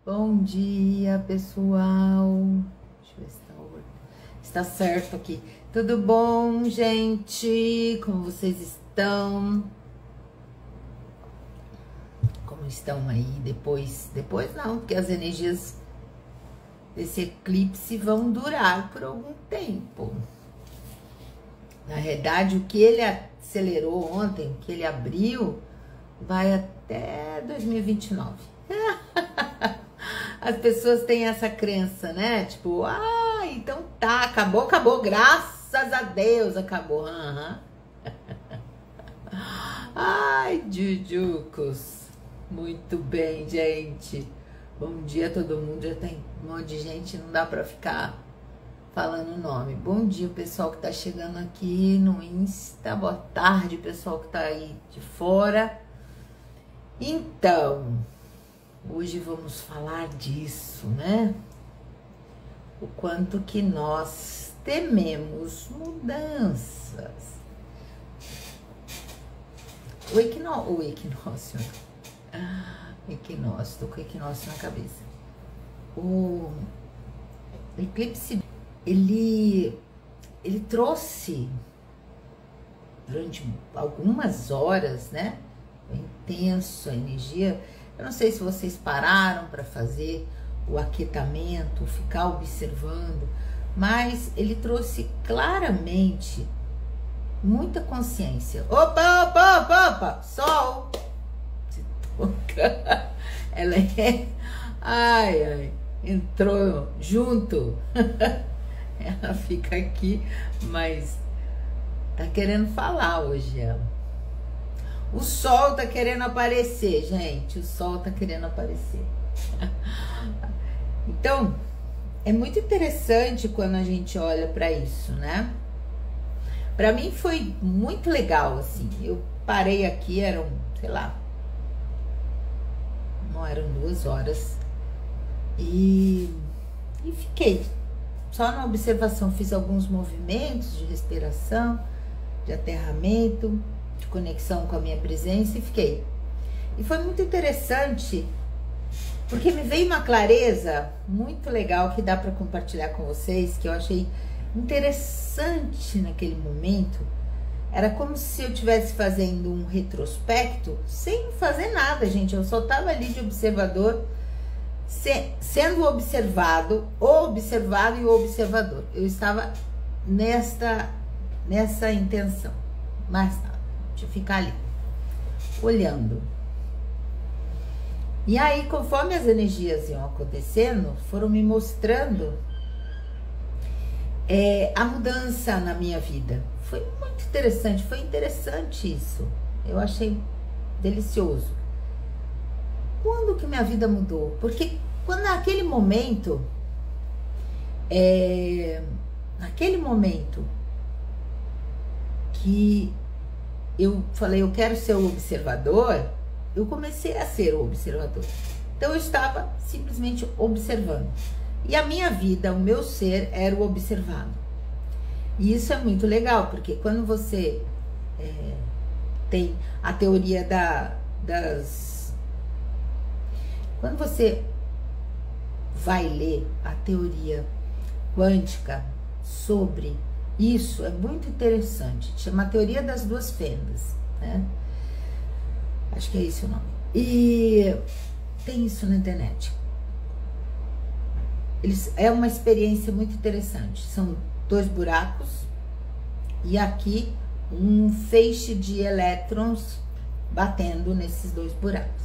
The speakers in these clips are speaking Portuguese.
Bom dia, pessoal. Deixa eu ver se está certo aqui. Tudo bom, gente? Como vocês estão? Como estão aí depois? Depois não, porque as energias desse eclipse vão durar por algum tempo. Na realidade, o que ele acelerou ontem, o que ele abriu, vai até 2029. As pessoas têm essa crença, né? Tipo, então tá, acabou, graças a Deus, acabou. Ai, Jujucos. Muito bem, gente. Bom dia a todo mundo. Já tem um monte de gente, não dá pra ficar falando o nome. Bom dia, pessoal que tá chegando aqui no Insta. Boa tarde, pessoal que tá aí de fora. Então, hoje vamos falar disso, né? O quanto que nós tememos mudanças. O equinócio, tô com o equinócio na cabeça. O eclipse, ele trouxe durante algumas horas, né? Intenso a energia. Eu não sei se vocês pararam para fazer o aquietamento, ficar observando, mas ele trouxe claramente muita consciência. Opa! Sol! Ela entrou junto. Ela fica aqui, mas tá querendo falar hoje ela. O sol tá querendo aparecer, gente. O sol tá querendo aparecer. Então, é muito interessante quando a gente olha para isso, né? Para mim foi muito legal, assim. Eu parei aqui, eram, sei lá, não eram 2 horas. E fiquei só na observação. Fiz alguns movimentos de respiração, de aterramento, de conexão com a minha presença e fiquei. E foi muito interessante, porque me veio uma clareza muito legal que dá para compartilhar com vocês, que eu achei interessante naquele momento. Era como se eu estivesse fazendo um retrospecto sem fazer nada, gente. Eu só estava ali de observador, sendo observado, o observado e o observador. Eu estava nessa intenção, mas de ficar ali, olhando. E aí, conforme as energias iam acontecendo, foram me mostrando a mudança na minha vida. Foi muito interessante, foi interessante isso. Eu achei delicioso. Quando que minha vida mudou? Porque quando naquele momento que eu falei, eu quero ser o observador, eu comecei a ser o observador. Então eu estava simplesmente observando. E a minha vida, o meu ser, era o observado. E isso é muito legal, porque quando você tem a teoria Quando você vai ler a teoria quântica sobre isso, é muito interessante. Chama a teoria das 2 fendas, né? Acho que é esse o nome. E tem isso na internet. É uma experiência muito interessante. São 2 buracos e aqui um feixe de elétrons batendo nesses 2 buracos.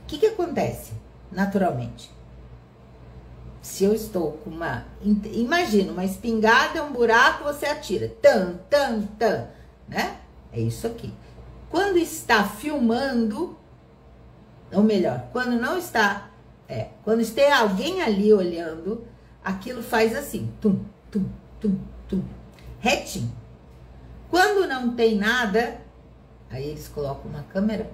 O que acontece naturalmente? Se eu estou com imagina, uma espingarda, um buraco, você atira. Tan, né? É isso aqui. Quando está filmando, ou melhor, quando não está, quando tem alguém ali olhando, aquilo faz assim, tum, retinho. Quando não tem nada, aí eles colocam uma câmera,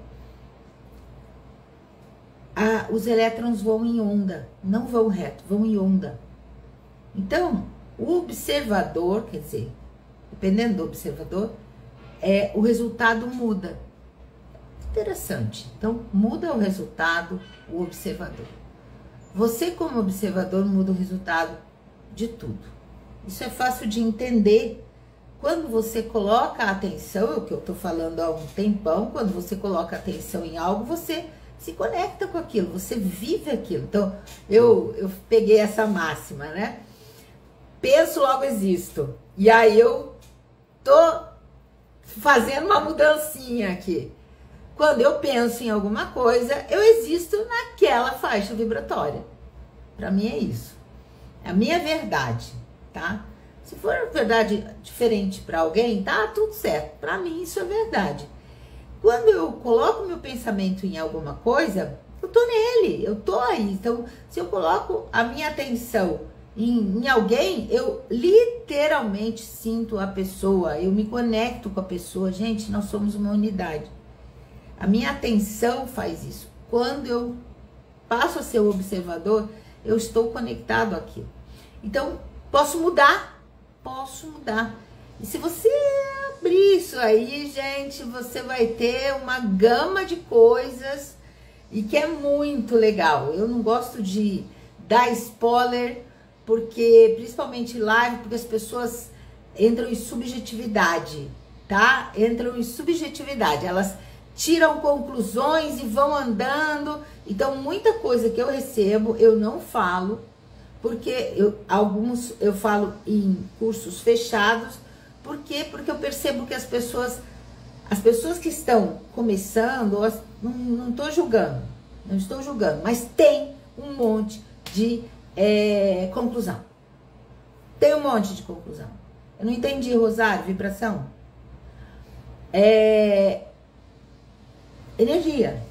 os elétrons vão em onda, não vão reto, vão em onda. Então, o observador, quer dizer, dependendo do observador, o resultado muda. interessante. Então, muda o resultado, o observador. Você, como observador, muda o resultado de tudo. Isso é fácil de entender quando você coloca a atenção, é o que eu tô falando há um tempão, quando você coloca a atenção em algo, você se conecta com aquilo, você vive aquilo. Então, eu peguei essa máxima, né? Penso, logo existo. E aí eu tô fazendo uma mudancinha aqui. Quando eu penso em alguma coisa, eu existo naquela faixa vibratória. Para mim é isso. É a minha verdade, tá? Se for verdade diferente para alguém, tá tudo certo. Para mim isso é verdade. Quando eu coloco meu pensamento em alguma coisa, eu tô nele, eu tô aí. Então, se eu coloco a minha atenção em alguém, eu literalmente sinto a pessoa, eu me conecto com a pessoa. Gente, nós somos uma unidade. A minha atenção faz isso. Quando eu passo a ser o observador, eu estou conectado àquilo. Então, posso mudar. Posso mudar. E se você abrir isso aí, gente, você vai ter uma gama de coisas e que é muito legal. Eu não gosto de dar spoiler, porque, principalmente live, porque as pessoas entram em subjetividade, tá? Entram em subjetividade. Elas tiram conclusões e vão andando. Então, muita coisa que eu recebo, eu não falo, porque alguns eu falo em cursos fechados. Por quê? Porque eu percebo que as pessoas que estão começando, não estou julgando, mas tem um monte de conclusão. Tem um monte de conclusão. Eu não entendi, Rosário, vibração. Energia.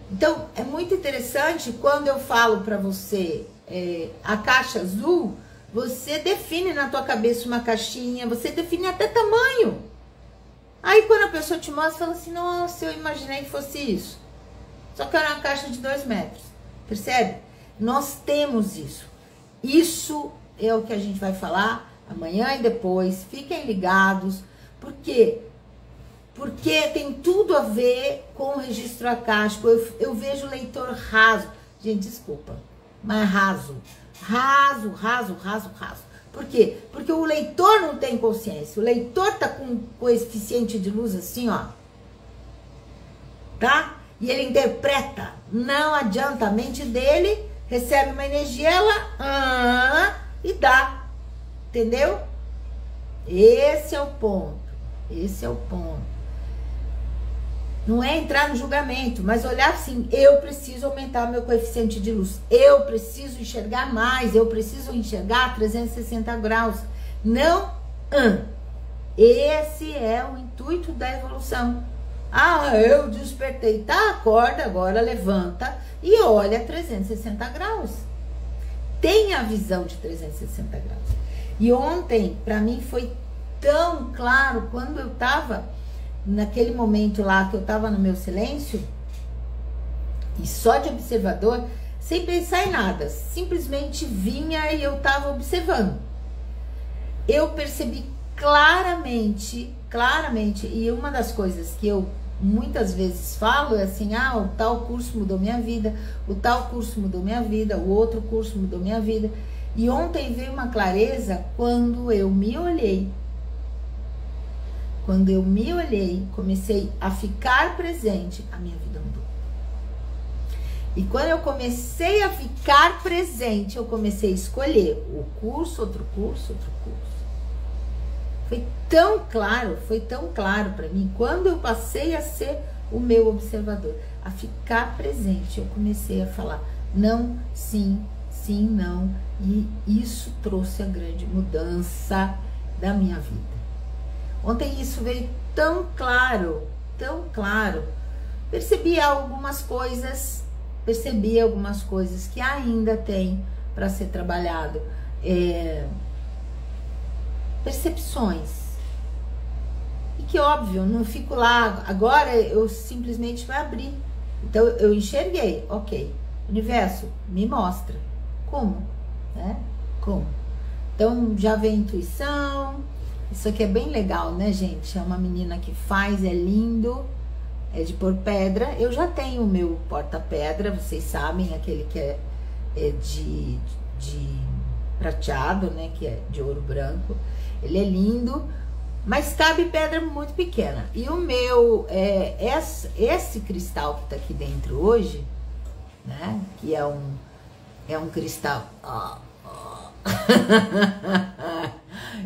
Então, é muito interessante quando eu falo para você a caixa azul, você define na tua cabeça uma caixinha, você define até tamanho. Aí quando a pessoa te mostra, fala assim, nossa, eu imaginei que fosse isso. Só que era uma caixa de 2 metros. Percebe? Nós temos isso. Isso é o que a gente vai falar amanhã e depois. Fiquem ligados. Por quê? Porque tem tudo a ver com o registro acástico. Eu vejo o leitor raso. Gente, desculpa, mas raso. Raso. Por quê? Porque o leitor não tem consciência. O leitor tá com um coeficiente de luz assim, ó. Tá? E ele interpreta. Não adianta. A mente dele recebe uma energia, ela e dá. Entendeu? Esse é o ponto. Não é entrar no julgamento, mas olhar assim, eu preciso aumentar meu coeficiente de luz, eu preciso enxergar mais, eu preciso enxergar 360 graus. Não, esse é o intuito da evolução. Eu despertei, tá, acorda agora, levanta e olha 360 graus. Tenha a visão de 360 graus. E ontem, para mim, foi tão claro, quando eu tava naquele momento lá que eu tava no meu silêncio e só de observador, sem pensar em nada, simplesmente vinha e eu tava observando. Eu percebi claramente, e uma das coisas que eu muitas vezes falo é assim, o tal curso mudou minha vida, o tal curso mudou minha vida, o outro curso mudou minha vida. E ontem veio uma clareza quando eu me olhei. Quando eu me olhei, comecei a ficar presente, a minha vida mudou. E quando eu comecei a ficar presente, eu comecei a escolher o curso, outro curso. Foi tão claro para mim, quando eu passei a ser o meu observador, a ficar presente, eu comecei a falar não, sim, não. E isso trouxe a grande mudança da minha vida. Ontem isso veio tão claro. Percebi algumas coisas que ainda tem para ser trabalhado. Percepções. E que óbvio, não fico lá, agora eu simplesmente vai abrir. Então eu enxerguei, ok. Universo, me mostra. Como? Como? Então já vem intuição, Isso aqui é bem legal, né, gente? É uma menina que faz, é lindo, é de pôr pedra. Eu já tenho o meu porta-pedra, vocês sabem, aquele que é de prateado, né, que é de ouro branco. Ele é lindo, mas cabe pedra muito pequena. E o meu, esse cristal que tá aqui dentro hoje, né, que é um cristal...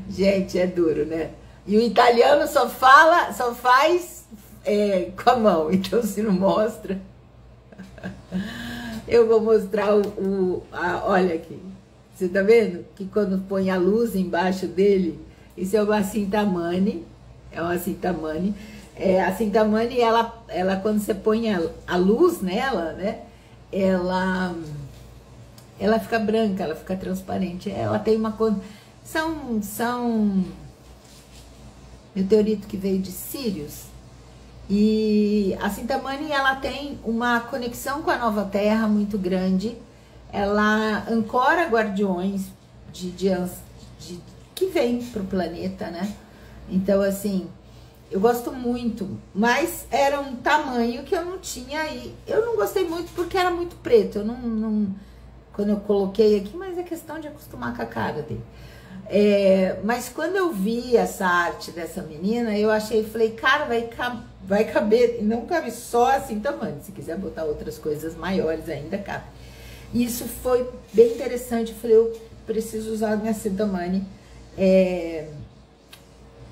Gente, é duro, né? E o italiano só faz com a mão, então se não mostra. Eu vou mostrar olha aqui. Você tá vendo? Que quando põe a luz embaixo dele, isso é uma cintamani. É uma cintamani. A cintamani, ela quando você põe a luz nela, né? Ela fica branca, ela fica transparente. Ela tem uma cor... São meteorito que veio de Sírios. E a cintamani, ela tem uma conexão com a nova Terra muito grande. Ela ancora guardiões que vêm para o planeta, né? Então, assim, eu gosto muito, mas era um tamanho que eu não tinha e eu não gostei muito porque era muito preto. Eu não quando eu coloquei aqui, mas é questão de acostumar com a cara dele. Mas quando eu vi essa arte dessa menina, eu falei, cara, vai caber, e não cabe só assim tamanho, se quiser botar outras coisas maiores ainda cabe. E isso foi bem interessante. Eu falei, eu preciso usar a minha cintamani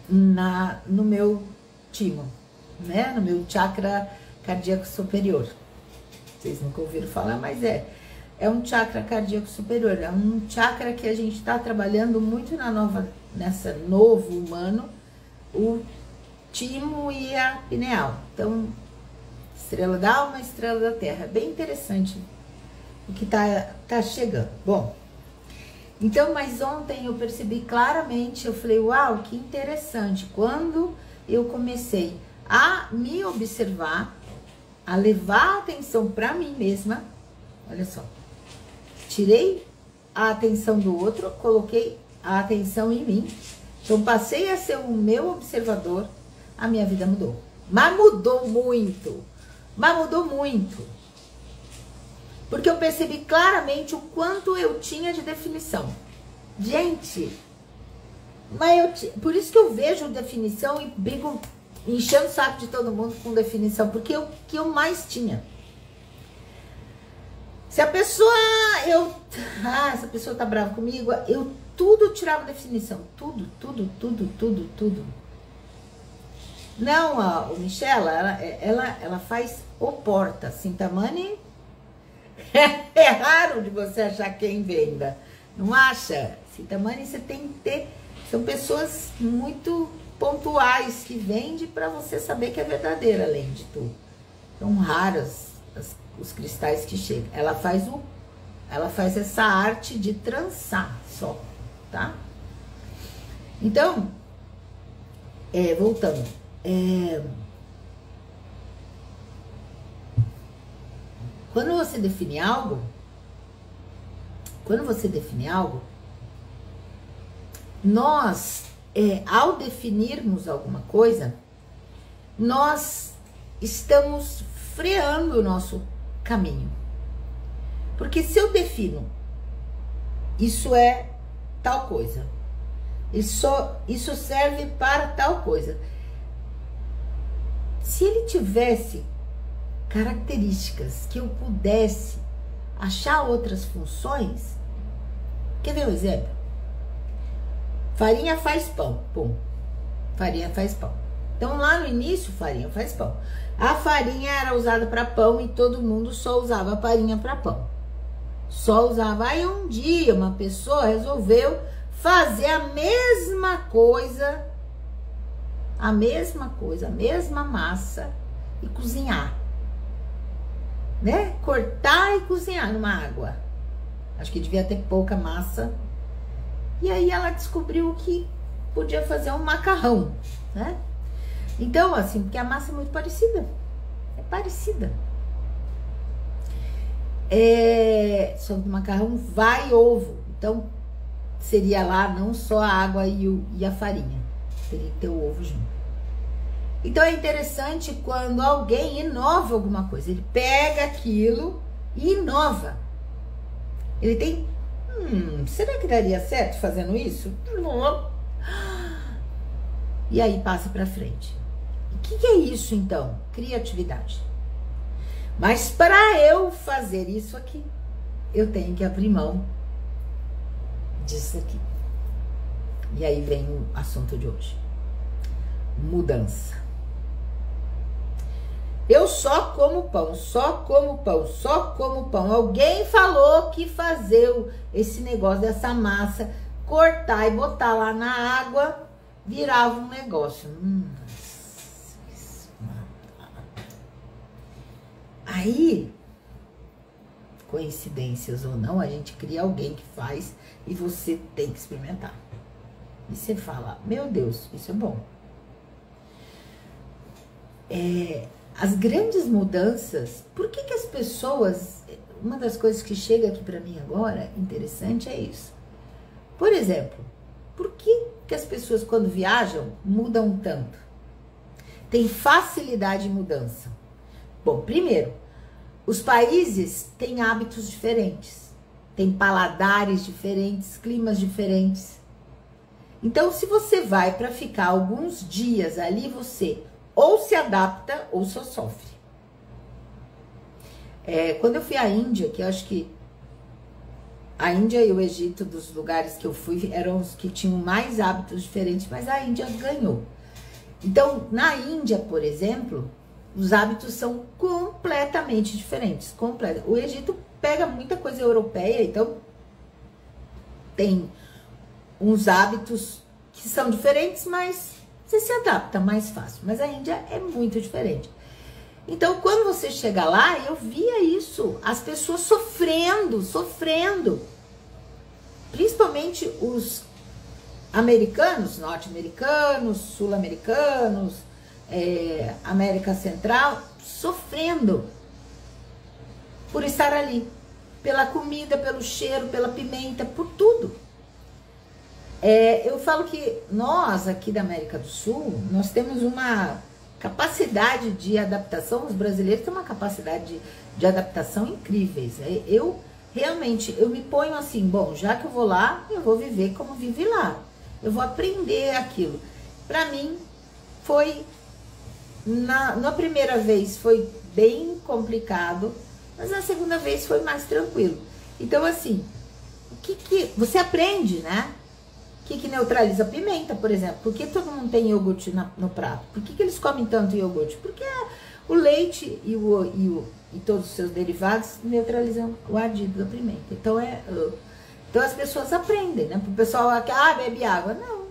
no meu timo, né? No meu chakra cardíaco superior. Vocês nunca ouviram falar, mas é um chakra cardíaco superior. É um chakra que a gente está trabalhando muito nessa novo humano, o timo e a pineal. Então, estrela da alma, estrela da terra. Bem interessante o que tá chegando. Bom, então, mas ontem eu percebi claramente, eu falei, uau, que interessante. Quando eu comecei a me observar, a levar a atenção para mim mesma, olha só, tirei a atenção do outro, coloquei a atenção em mim, então passei a ser o meu observador, a minha vida mudou. Mas mudou muito, porque eu percebi claramente o quanto eu tinha de definição. Gente, por isso que eu vejo definição e brigo enchendo o saco de todo mundo com definição, porque o que eu mais tinha. Se a pessoa, essa pessoa tá brava comigo, eu tudo tirava definição, tudo. Não, o Michela, ela faz o porta, cintamani. É raro de você achar quem venda, não acha? Cintamani você tem que ter, são pessoas muito pontuais que vendem para você saber que é verdadeira, além de tudo. São raras os cristais que chegam. Ela faz essa arte de trançar só, tá? Então, voltando, quando você define algo, nós, ao definirmos alguma coisa, nós estamos freando o nosso caminho. Porque se eu defino, isso é tal coisa, isso serve para tal coisa. Se ele tivesse características que eu pudesse achar outras funções, quer ver um exemplo? Farinha faz pão, pum, farinha faz pão. Então lá no início, farinha faz pão. A farinha era usada para pão e todo mundo só usava a farinha para pão. Só usava. Aí um dia uma pessoa resolveu fazer a mesma coisa, a mesma massa e cozinhar. Né? Cortar e cozinhar numa água. Acho que devia ter pouca massa. E aí ela descobriu que podia fazer um macarrão, né? Então, assim, porque a massa é muito parecida. É parecida. Só que o macarrão vai ovo. Então, seria lá não só a água e a farinha. teria que ter o ovo junto. Então é interessante quando alguém inova alguma coisa. Ele pega aquilo e inova. Ele tem... será que daria certo fazendo isso? Não. E aí passa pra frente. O que é isso então? Criatividade. Mas para eu fazer isso aqui, eu tenho que abrir mão disso aqui. E aí vem o assunto de hoje. Mudança. Eu só como pão, só como pão, só como pão. Alguém falou que fazer esse negócio dessa massa, cortar e botar lá na água, virava um negócio. Aí, coincidências ou não, a gente cria alguém que faz e você tem que experimentar. E você fala, meu Deus, isso é bom. As grandes mudanças, por que as pessoas... Uma das coisas que chega aqui pra mim agora, interessante, é isso. Por exemplo, por que as pessoas quando viajam mudam tanto? Tem facilidade de mudança. Bom, primeiro, os países têm hábitos diferentes, têm paladares diferentes, climas diferentes. Então, se você vai para ficar alguns dias ali, você ou se adapta ou só sofre. Quando eu fui à Índia, que eu acho que a Índia e o Egito, dos lugares que eu fui, eram os que tinham mais hábitos diferentes, mas a Índia ganhou. Então, na Índia, por exemplo, os hábitos são completamente diferentes. O Egito pega muita coisa europeia, então tem uns hábitos que são diferentes, mas você se adapta mais fácil. Mas a Índia é muito diferente. Então, quando você chega lá, eu via isso, as pessoas sofrendo. Principalmente os americanos, norte-americanos, sul-americanos, América Central, sofrendo por estar ali. Pela comida, pelo cheiro, pela pimenta, por tudo. Eu falo que nós, aqui da América do Sul, nós temos uma capacidade de adaptação, os brasileiros têm uma capacidade de adaptação incríveis. Eu realmente, eu me ponho assim, bom, já que eu vou lá, eu vou viver como vive lá. Eu vou aprender aquilo. Pra mim, foi, na primeira vez foi bem complicado, mas na segunda vez foi mais tranquilo. Então, assim, o que você aprende, né? O que neutraliza a pimenta, por exemplo? Por que todo mundo tem iogurte no prato? Por que eles comem tanto iogurte? Porque o leite e todos os seus derivados neutralizam o ardido da pimenta. Então, então as pessoas aprendem, né? Pro pessoal que bebe água. Não,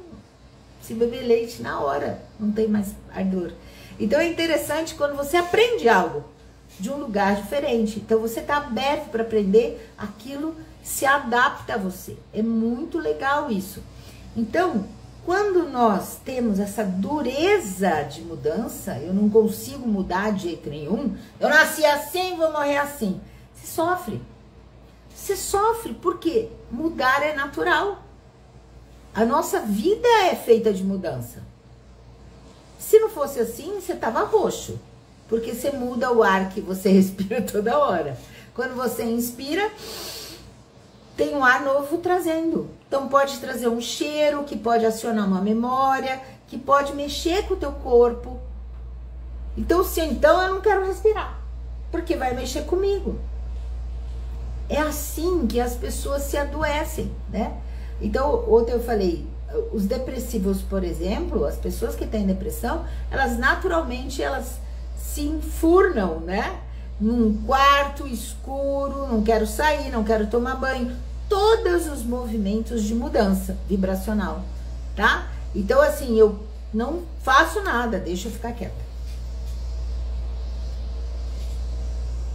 se beber leite na hora, não tem mais ardor. Então é interessante quando você aprende algo de um lugar diferente. Então você está aberto para aprender, aquilo se adapta a você. É muito legal isso. Então, quando nós temos essa dureza de mudança, eu não consigo mudar de jeito nenhum, eu nasci assim, vou morrer assim. Você sofre. Você sofre porque mudar é natural. A nossa vida é feita de mudança. Se não fosse assim, você tava roxo. Porque você muda o ar que você respira toda hora. Quando você inspira, tem um ar novo trazendo. Então pode trazer um cheiro, que pode acionar uma memória, que pode mexer com o teu corpo. Então, se então eu não quero respirar, porque vai mexer comigo. É assim que as pessoas se adoecem, né? Então, ontem eu falei, os depressivos, por exemplo, as pessoas que têm depressão, elas naturalmente, elas se enfurnam, né? Num quarto escuro, não quero sair, não quero tomar banho. Todos os movimentos de mudança vibracional, tá? Então, assim, eu não faço nada, deixa eu ficar quieta.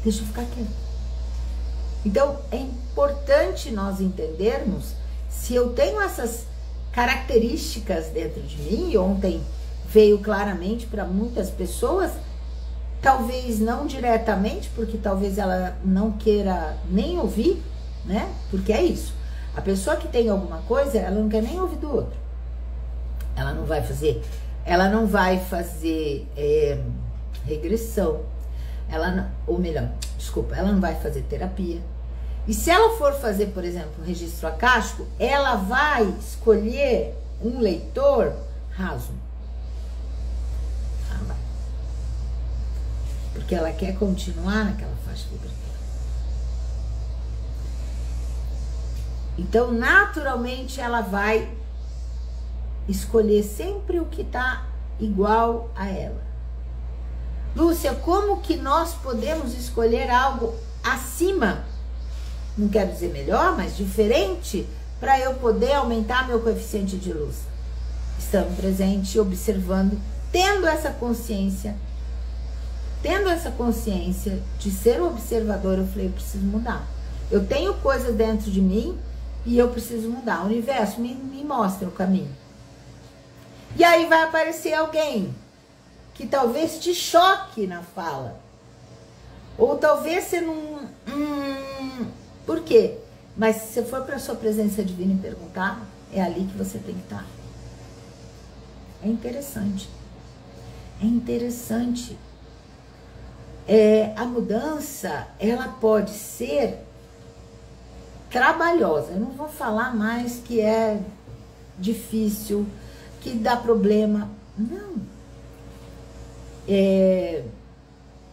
Deixa eu ficar quieta. Então, é importante nós entendermos se eu tenho essas características dentro de mim, e ontem veio claramente para muitas pessoas, talvez não diretamente, porque talvez ela não queira nem ouvir, né? Porque é isso. A pessoa que tem alguma coisa, ela não quer nem ouvir do outro. ela não vai fazer regressão, ou melhor, desculpa, ela não vai fazer terapia. E se ela for fazer, por exemplo, um registro acástico, ela vai escolher um leitor raso. Ela vai. Porque ela quer continuar naquela faixa vibratória. Então, naturalmente, ela vai escolher sempre o que está igual a ela. Lúcia, como que nós podemos escolher algo acima? Não quero dizer melhor, mas diferente, para eu poder aumentar meu coeficiente de luz. Estando presente, observando, tendo essa consciência de ser um observador. Eu falei, eu preciso mudar. Eu tenho coisas dentro de mim e eu preciso mudar. O universo me mostra o caminho. E aí vai aparecer alguém que talvez te choque na fala. Ou talvez você não... por quê? Mas se você for para a sua presença divina e perguntar, é ali que você tem que estar. É interessante. É interessante. A mudança, ela pode ser trabalhosa. Eu não vou falar mais que é difícil, que dá problema. Não.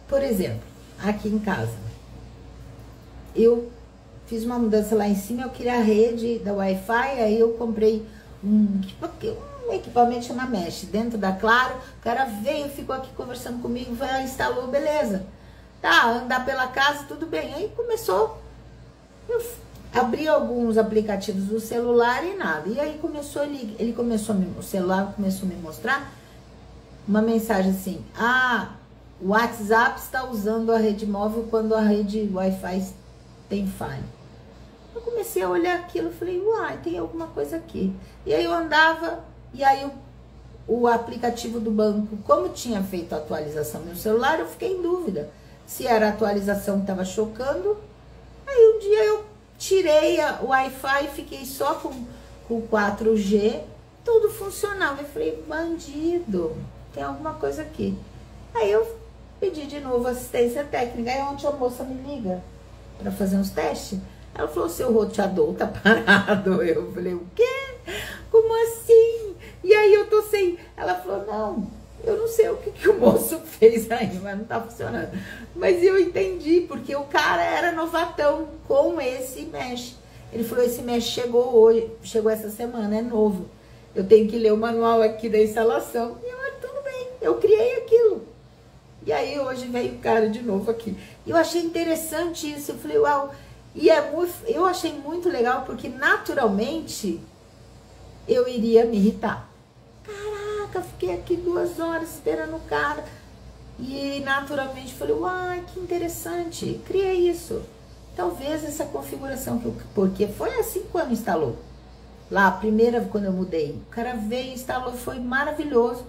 Por exemplo, aqui em casa, eu fiz uma mudança lá em cima, eu queria a rede da Wi-Fi, aí eu comprei um equipamento chama Mesh, dentro da Claro. O cara veio, ficou aqui conversando comigo, instalou, beleza. Tá, andar pela casa, tudo bem. Aí começou, eu abri alguns aplicativos do celular e nada. E aí o celular começou a me mostrar uma mensagem assim: o WhatsApp está usando a rede móvel quando a rede Wi-Fi tem falha. Eu comecei a olhar aquilo e falei, uai, tem alguma coisa aqui. E aí eu andava, e aí o aplicativo do banco, como tinha feito a atualização no meu celular, eu fiquei em dúvida se era a atualização que estava chocando. Aí um dia eu tirei o Wi-Fi e fiquei só com 4G, tudo funcionava. Eu falei, bandido, tem alguma coisa aqui. Aí eu pedi de novo assistência técnica. Aí ontem a moça me liga para fazer uns testes. Ela falou, seu roteador tá parado. Eu falei, o quê? Como assim? E aí eu tô sem... Ela falou, não, eu não sei o que o moço fez aí, mas não tá funcionando. Mas eu entendi, porque o cara era novatão com esse mesh. Ele falou, esse mesh chegou essa semana, é novo. Eu tenho que ler o manual aqui da instalação. E eu, tudo bem, eu criei aquilo. E aí hoje veio o cara de novo aqui. Eu achei interessante isso, eu falei, uau. E eu achei muito legal, porque naturalmente eu iria me irritar. Caraca, fiquei aqui 2 horas esperando o cara. E naturalmente falei, uai, que interessante, criei isso. Talvez essa configuração, porque foi assim quando instalou. Lá, a primeira, quando eu mudei, o cara veio, instalou, foi maravilhoso.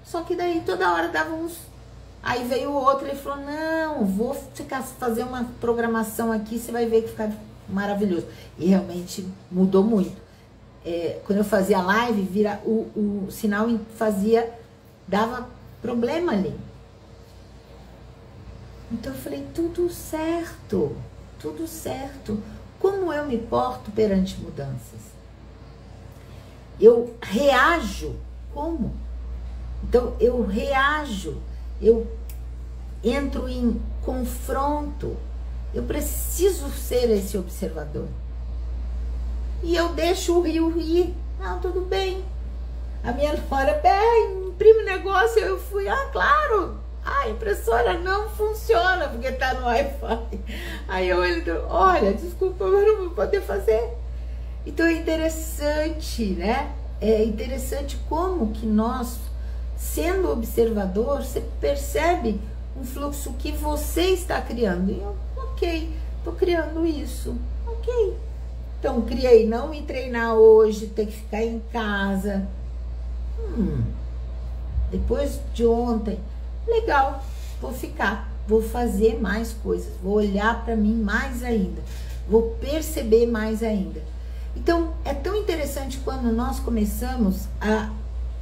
Só que daí toda hora dava uns... Aí veio o outro, ele falou, não, vou fazer uma programação aqui, você vai ver que fica maravilhoso. E realmente mudou muito. Quando eu fazia live, o sinal dava problema ali. Então eu falei, tudo certo, tudo certo. Como eu me porto perante mudanças? Eu reajo como? Então eu reajo. Eu entro em confronto. Eu preciso ser esse observador. E eu deixo o rio ir. Não, tudo bem. A minha nora, imprime negócio. Eu fui, claro. A impressora não funciona porque tá no Wi-Fi. Aí ele, olha, desculpa, eu não vou poder fazer. Então é interessante, né? É interessante como que nós... Sendo observador, você percebe um fluxo que você está criando. E eu, ok, estou criando isso. Ok. Então, criei não me treinar hoje, ter que ficar em casa. Depois de ontem, legal, vou ficar. Vou fazer mais coisas, vou olhar para mim mais ainda. Vou perceber mais ainda. Então, é tão interessante quando nós começamos a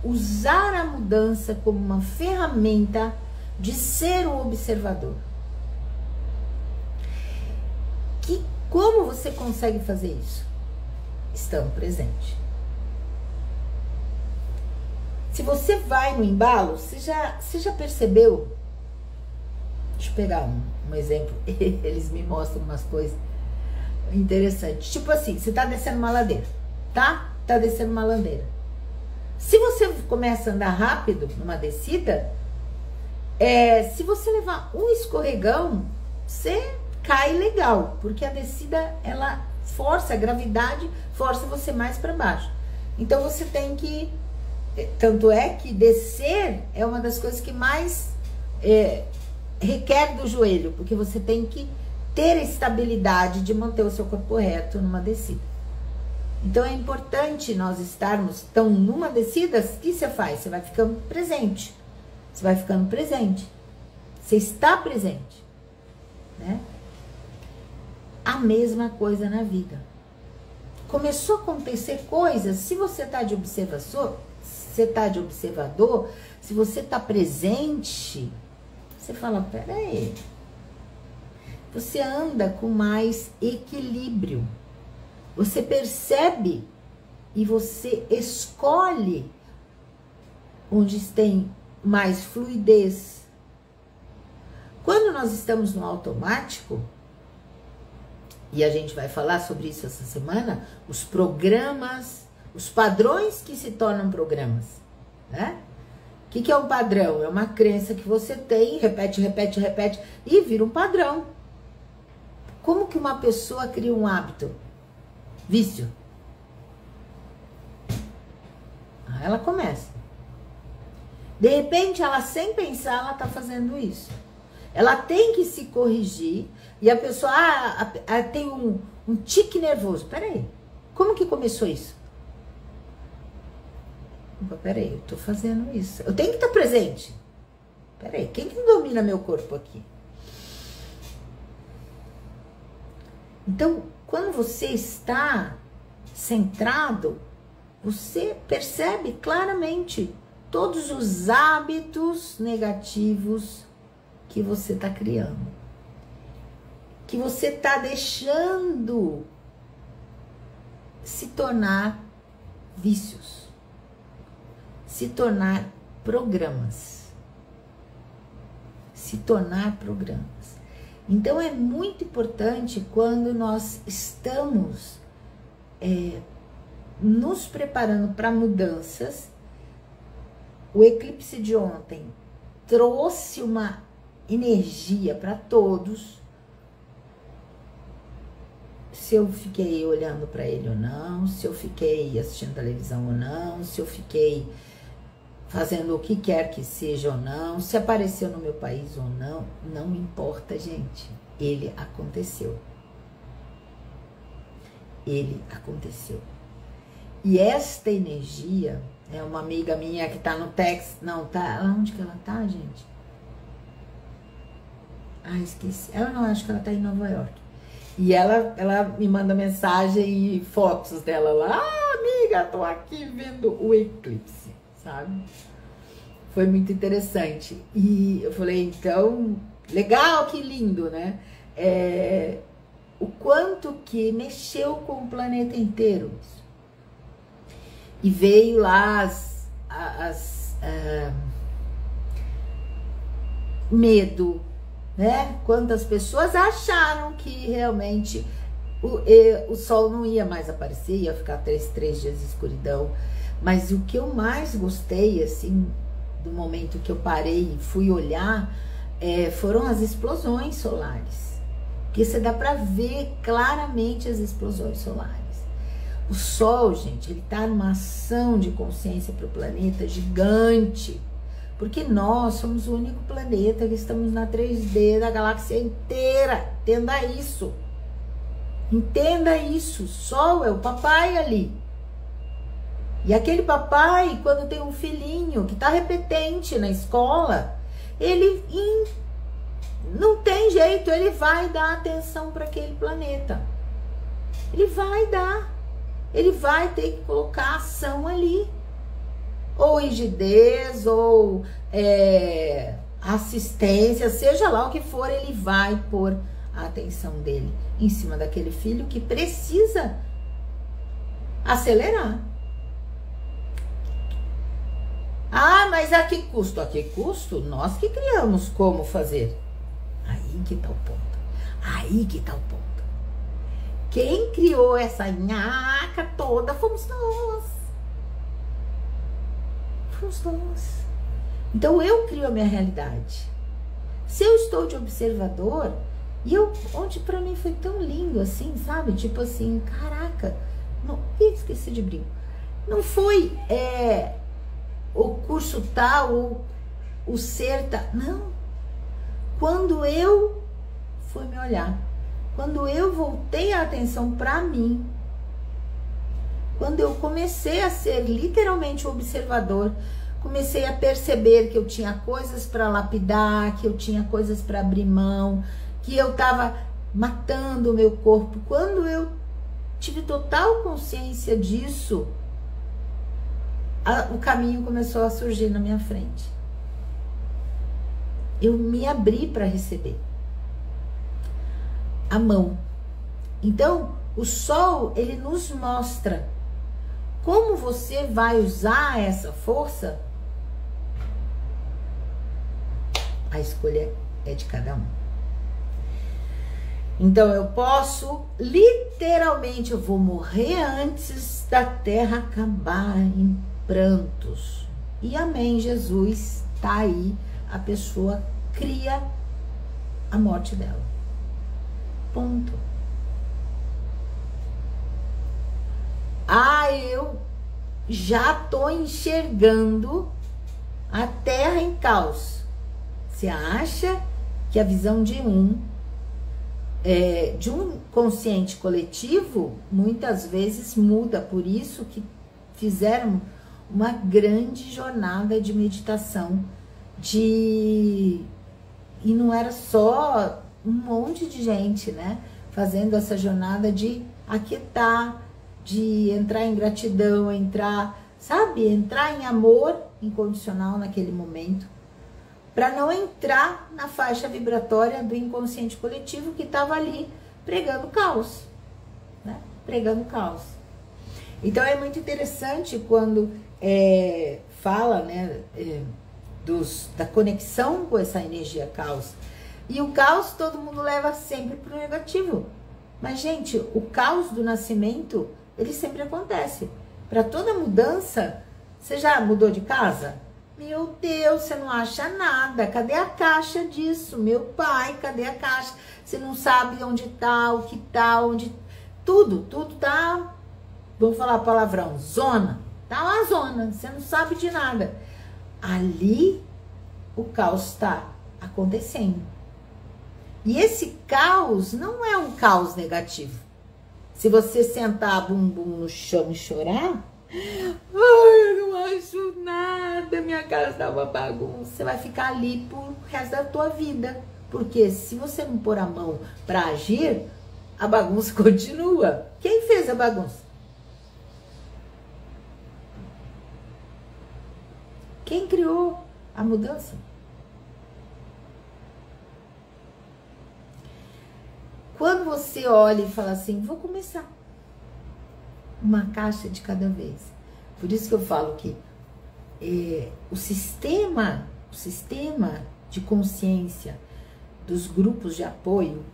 usar a mudança como uma ferramenta de ser um observador. Como você consegue fazer isso? Estando presente. Se você vai no embalo, você já percebeu? Deixa eu pegar um exemplo. Eles me mostram umas coisas interessantes. Tipo assim, você tá descendo uma ladeira, tá? Tá descendo uma ladeira. Se você começa a andar rápido numa descida, se você levar um escorregão, você cai legal, porque a descida, ela força, a gravidade força você mais para baixo. Então você tem que, tanto é que descer é uma das coisas que mais requer do joelho, porque você tem que ter a estabilidade de manter o seu corpo reto numa descida. Então é importante nós estarmos tão numa descida. O que você faz? Você vai ficando presente. Você vai ficando presente. Você está presente, né? A mesma coisa na vida. Começou a acontecer coisas, se você está de observador, se você está presente, você fala, peraí, você anda com mais equilíbrio, você percebe e você escolhe onde tem mais fluidez. Quando nós estamos no automático, e a gente vai falar sobre isso essa semana, os programas, os padrões que se tornam programas, né? O que é um padrão? É uma crença que você tem, repete, repete, repete, e vira um padrão. Como que uma pessoa cria um hábito? Vício. Aí ela começa. De repente, ela sem pensar, ela tá fazendo isso. Ela tem que se corrigir. E a pessoa tem um tique nervoso. Peraí, como que começou isso? Peraí, eu tô fazendo isso. Eu tenho que estar presente. Peraí, quem que domina meu corpo aqui? Então, quando você está centrado, você percebe claramente todos os hábitos negativos que você está criando, que você está deixando se tornar vícios, se tornar programas, Então é muito importante quando nós estamos nos preparando para mudanças. O eclipse de ontem trouxe uma energia para todos. Se eu fiquei olhando para ele ou não, se eu fiquei assistindo televisão ou não, se eu fiquei fazendo o que quer que seja ou não, se apareceu no meu país ou não, não importa, gente. Ele aconteceu. Ele aconteceu. E esta energia, uma amiga minha que tá no Texas, não, tá, onde que ela tá, gente? Esqueci. Ela não, acho que ela tá em Nova York. E ela me manda mensagem e fotos dela lá. Amiga, tô aqui vendo o eclipse, sabe? Foi muito interessante. E eu falei, então, legal, que lindo, né? O quanto que mexeu com o planeta inteiro. E veio lá medo, né? Quantas pessoas acharam que realmente o sol não ia mais aparecer, ia ficar 3 dias de escuridão. Mas o que eu mais gostei, assim, do momento que eu parei e fui olhar, foram as explosões solares. Porque você dá pra ver claramente as explosões solares. O Sol, gente, ele tá numa ação de consciência para o planeta gigante. Porque nós somos o único planeta que estamos na 3D da galáxia inteira. Entenda isso. Entenda isso. O Sol é o papai ali. E aquele papai, quando tem um filhinho que tá repetente na escola, ele não tem jeito, ele vai dar atenção para aquele planeta. Ele vai dar. Ele vai ter que colocar ação ali. ou rigidez, ou assistência, seja lá o que for, ele vai pôr a atenção dele em cima daquele filho que precisa acelerar. Ah, mas a que custo? A que custo? Nós que criamos como fazer. Aí que tá o ponto. Aí que tá o ponto. Quem criou essa nhaca toda fomos nós. Fomos nós. Então eu crio a minha realidade. Se eu estou de observador, e eu, onde pra mim foi tão lindo assim, sabe? Tipo assim, caraca, não, esqueci de brinco. Não foi o curso tal, o ser tal, não. Quando eu fui me olhar, quando eu voltei a atenção pra mim, quando eu comecei a ser literalmente o observador, comecei a perceber que eu tinha coisas para lapidar, que eu tinha coisas para abrir mão, que eu estava matando o meu corpo. Quando eu tive total consciência disso, o caminho começou a surgir na minha frente. Eu me abri para receber a mão. Então, o sol, ele nos mostra como você vai usar essa força. A escolha é de cada um. Então eu posso, literalmente, eu vou morrer antes da terra acabar em prantos. E amém, Jesus tá aí, a pessoa cria a morte dela. Ponto. Ah, eu já tô enxergando a terra em caos. Você acha que a visão de um consciente coletivo muitas vezes muda? Por isso que fizeram uma grande jornada de meditação, e não era só um monte de gente, né, fazendo essa jornada de aquietar, de entrar em gratidão, entrar em amor incondicional naquele momento, para não entrar na faixa vibratória do inconsciente coletivo que estava ali pregando caos, né? Pregando caos. Então é muito interessante quando fala, né, da conexão com essa energia caos. E o caos todo mundo leva sempre para o negativo. Mas, gente, o caos do nascimento, ele sempre acontece. Para toda mudança, você já mudou de casa? Meu Deus, você não acha nada. Cadê a caixa disso? Meu pai, cadê a caixa? Você não sabe onde tá, o que tá, onde... Tudo tá... Vamos falar palavrão, zona. Tá uma zona, você não sabe de nada. Ali, o caos está acontecendo. E esse caos não é um caos negativo. Se você sentar bumbum no chão e chorar... Ai, eu não acho nada, minha casa tá uma bagunça. Você vai ficar ali pro resto da tua vida. Porque se você não pôr a mão para agir, a bagunça continua. Quem fez a bagunça? Quem criou a mudança? Quando você olha e fala assim, vou começar. Uma caixa de cada vez. Por isso que eu falo que o sistema de consciência dos grupos de apoio,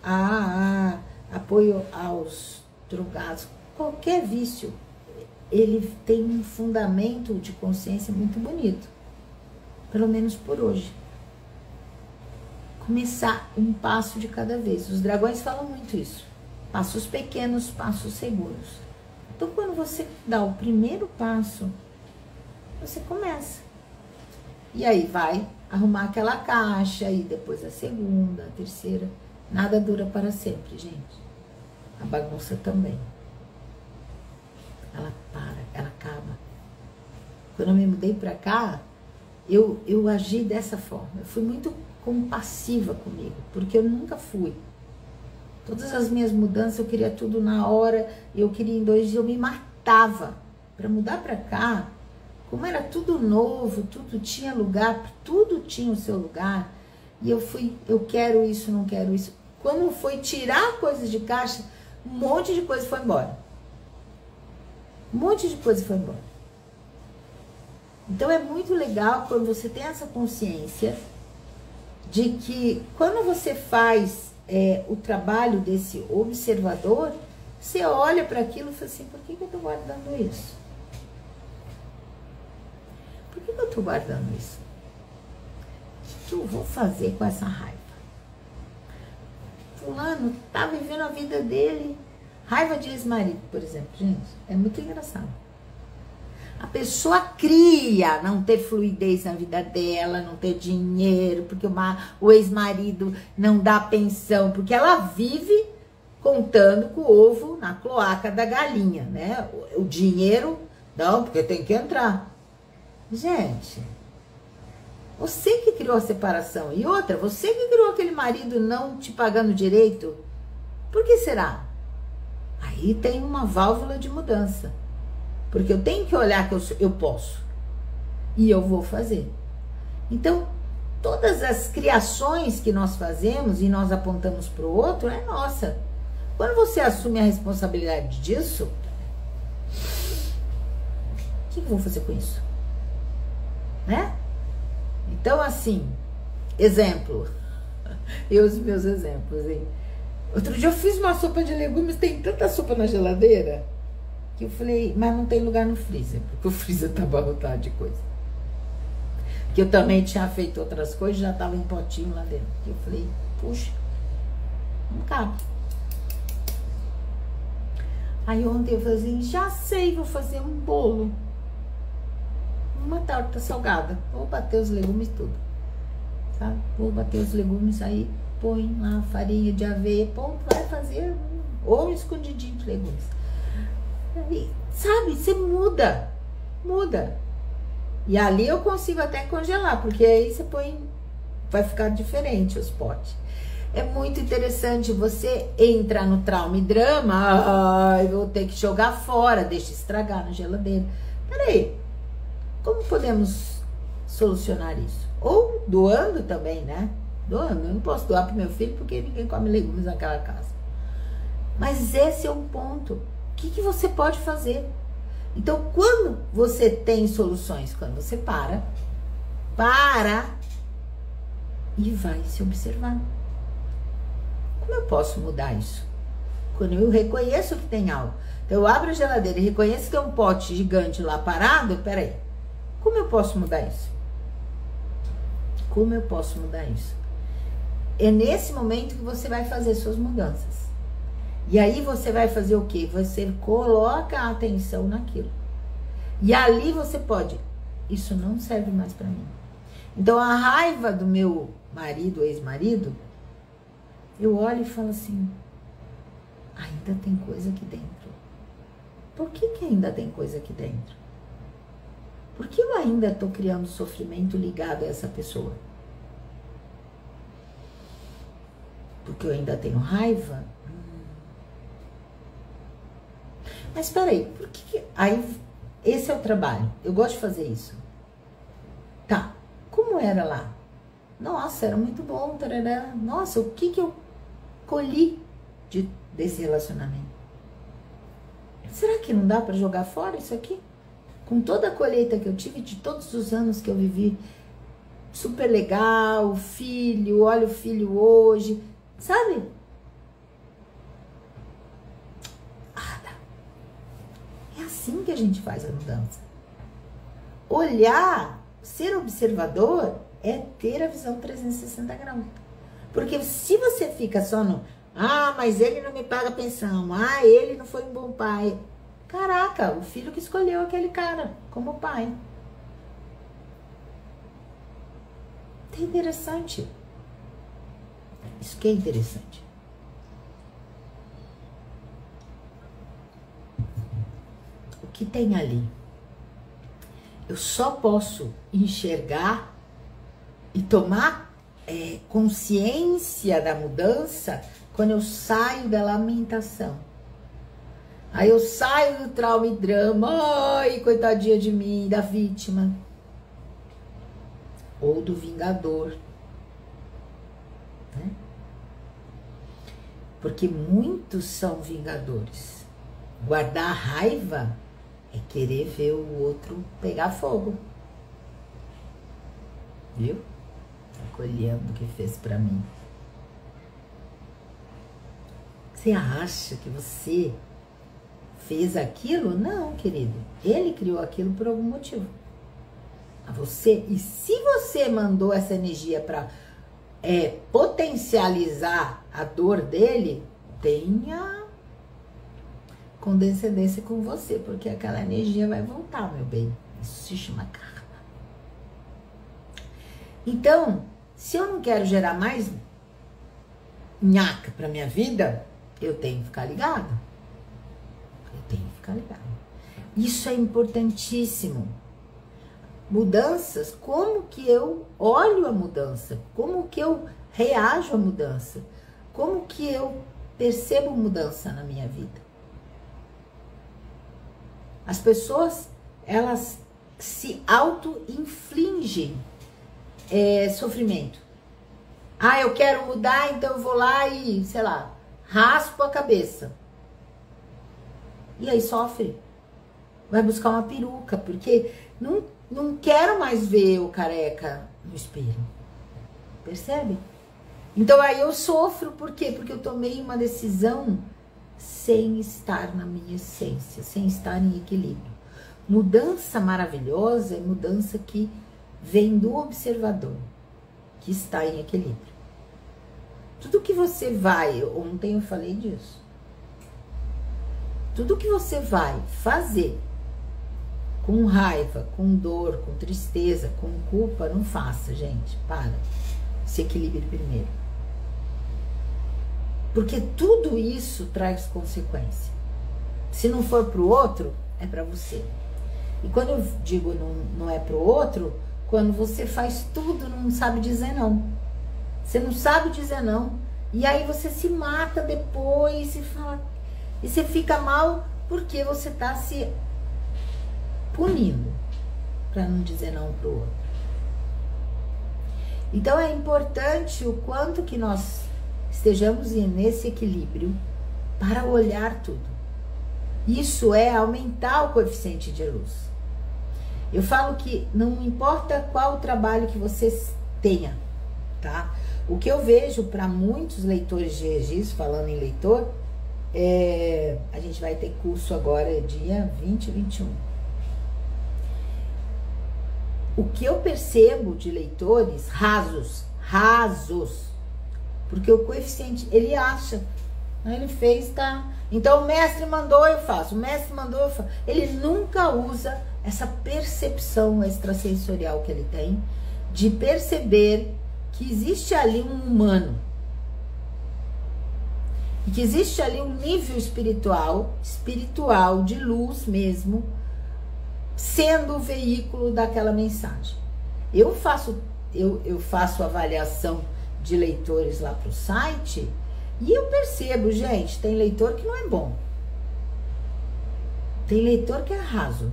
apoio aos drogados, qualquer vício, ele tem um fundamento de consciência muito bonito. Pelo menos por hoje. Começar um passo de cada vez. Os dragões falam muito isso. Passos pequenos, passos seguros. Então, quando você dá o primeiro passo, você começa. E aí vai arrumar aquela caixa, e depois a segunda, a terceira. Nada dura para sempre, gente. A bagunça também. Ela ela acaba. Quando eu me mudei para cá, eu agi dessa forma. Eu fui muito compassiva comigo, porque eu nunca fui. Todas as minhas mudanças eu queria tudo na hora, eu queria em 2 dias, eu me matava. Para mudar para cá, como era tudo novo, tudo tinha lugar, tudo tinha o seu lugar, e eu quero isso, não quero isso. Quando foi tirar coisas de caixa, um monte de coisa foi embora. Um monte de coisa foi embora. Então é muito legal quando você tem essa consciência de que quando você faz o trabalho desse observador, você olha para aquilo e fala assim, por que eu estou guardando isso? Por que eu estou guardando isso? O que eu vou fazer com essa raiva? Fulano tá vivendo a vida dele. Raiva de ex-marido, por exemplo, gente, é muito engraçado. A pessoa cria não ter fluidez na vida dela, não ter dinheiro, porque o ex-marido não dá pensão, porque ela vive contando com o ovo na cloaca da galinha, né? O dinheiro, não, porque tem que entrar. Gente, você que criou a separação. E outra, você que criou aquele marido não te pagando direito, por que será? Aí tem uma válvula de mudança. Porque eu tenho que olhar que eu posso. E eu vou fazer. Então, todas as criações que nós fazemos e nós apontamos para o outro, é nossa. Quando você assume a responsabilidade disso, o que eu vou fazer com isso? Né? Então, assim, exemplo. Eu os meus exemplos, hein? Outro dia eu fiz uma sopa de legumes, tem tanta sopa na geladeira, que eu falei, mas não tem lugar no freezer, porque o freezer tá abarrotado de coisa. Que eu também tinha feito outras coisas, já tava em potinho lá dentro. Que eu falei, puxa, não cabe. Aí ontem eu falei assim, já sei, vou fazer um bolo. Uma torta salgada. Vou bater os legumes tudo. Sabe? Vou bater os legumes aí, põe lá farinha de aveia, ponto, vai fazer ou escondidinho de legumes. Aí, sabe, você muda. E ali eu consigo até congelar, porque aí você põe, vai ficar diferente os potes. É muito interessante, você entrar no trauma e drama, eu vou ter que jogar fora, deixa estragar na geladeira. Peraí, como podemos solucionar isso? Ou doando também, né? Doando, eu não posso doar pro meu filho porque ninguém come legumes naquela casa. Mas esse é um ponto. O que você pode fazer? Então, quando você tem soluções, quando você para e vai se observar. Como eu posso mudar isso? Quando eu reconheço que tem algo. Então, eu abro a geladeira e reconheço que tem um pote gigante lá parado, peraí. Como eu posso mudar isso? Como eu posso mudar isso? É nesse momento que você vai fazer suas mudanças. E aí você vai fazer o quê? Você coloca a atenção naquilo. E ali você pode, isso não serve mais para mim. Então a raiva do meu marido, ex-marido, eu olho e falo assim, ainda tem coisa aqui dentro. Por que ainda tem coisa aqui dentro? Por que eu ainda estou criando sofrimento ligado a essa pessoa? Porque eu ainda tenho raiva? Mas peraí, por que... Aí, esse é o trabalho. Eu gosto de fazer isso. Tá, como era lá? Nossa, era muito bom. Tarará. Nossa, o que eu colhi desse relacionamento? Será que não dá para jogar fora isso aqui? Com toda a colheita que eu tive, de todos os anos que eu vivi, super legal, filho, olha o filho hoje, sabe? É assim que a gente faz a mudança. Olhar, ser observador, é ter a visão 360 graus. Porque se você fica só no, mas ele não me paga pensão, ele não foi um bom pai. Caraca, o filho que escolheu aquele cara como pai. É interessante. Isso que é interessante. O que tem ali? Eu só posso enxergar e tomar consciência da mudança quando eu saio da lamentação. Aí eu saio do trauma e drama, ai, coitadinha de mim, da vítima. Ou do vingador. Né? Porque muitos são vingadores. Guardar raiva é querer ver o outro pegar fogo. Viu? Acolhendo o que fez pra mim. Você acha que você fez aquilo? Não, querido. Ele criou aquilo por algum motivo. A você. E se você mandou essa energia para potencializar a dor dele, tenha condescendência com você, porque aquela energia vai voltar, meu bem. Isso se chama karma. Então, se eu não quero gerar mais nhaca para minha vida, eu tenho que ficar ligada. Eu tenho que ficar ligada. Isso é importantíssimo. Mudanças, como que eu olho a mudança? Como que eu reajo à mudança? Como que eu percebo mudança na minha vida? As pessoas, elas se auto-infligem sofrimento. Ah, eu quero mudar, então eu vou lá e, sei lá, raspo a cabeça. E aí sofre. Vai buscar uma peruca, porque não quero mais ver o careca no espelho. Percebe? Então aí eu sofro, por quê? Porque eu tomei uma decisão sem estar na minha essência, sem estar em equilíbrio. Mudança maravilhosa é mudança que vem do observador, que está em equilíbrio. Tudo que você vai, ontem eu falei disso, tudo que você vai fazer com raiva, com dor, com tristeza, com culpa, não faça, gente, para. Se equilibre primeiro. Porque tudo isso traz consequência. Se não for pro outro, é para você. E quando eu digo não é pro outro, quando você faz tudo, não sabe dizer não. Você não sabe dizer não. E aí você se mata depois e fala. E você fica mal porque você tá se punindo para não dizer não pro outro. Então é importante o quanto que nós estejamos nesse equilíbrio para olhar tudo. Isso é aumentar o coeficiente de luz. Eu falo que não importa qual trabalho que você tenha, tá? O que eu vejo para muitos leitores de registro, falando em leitor, a gente vai ter curso agora dia 20 e 21. O que eu percebo de leitores rasos, porque o coeficiente, ele acha, ele fez, tá? Então o mestre mandou, eu faço, o mestre mandou, eu faço. Ele nunca usa essa percepção extrasensorial que ele tem, de perceber que existe ali um humano, e que existe ali um nível espiritual de luz mesmo, sendo o veículo daquela mensagem. Eu faço avaliação de leitores lá pro site e eu percebo, gente, tem leitor que não é bom. Tem leitor que é raso.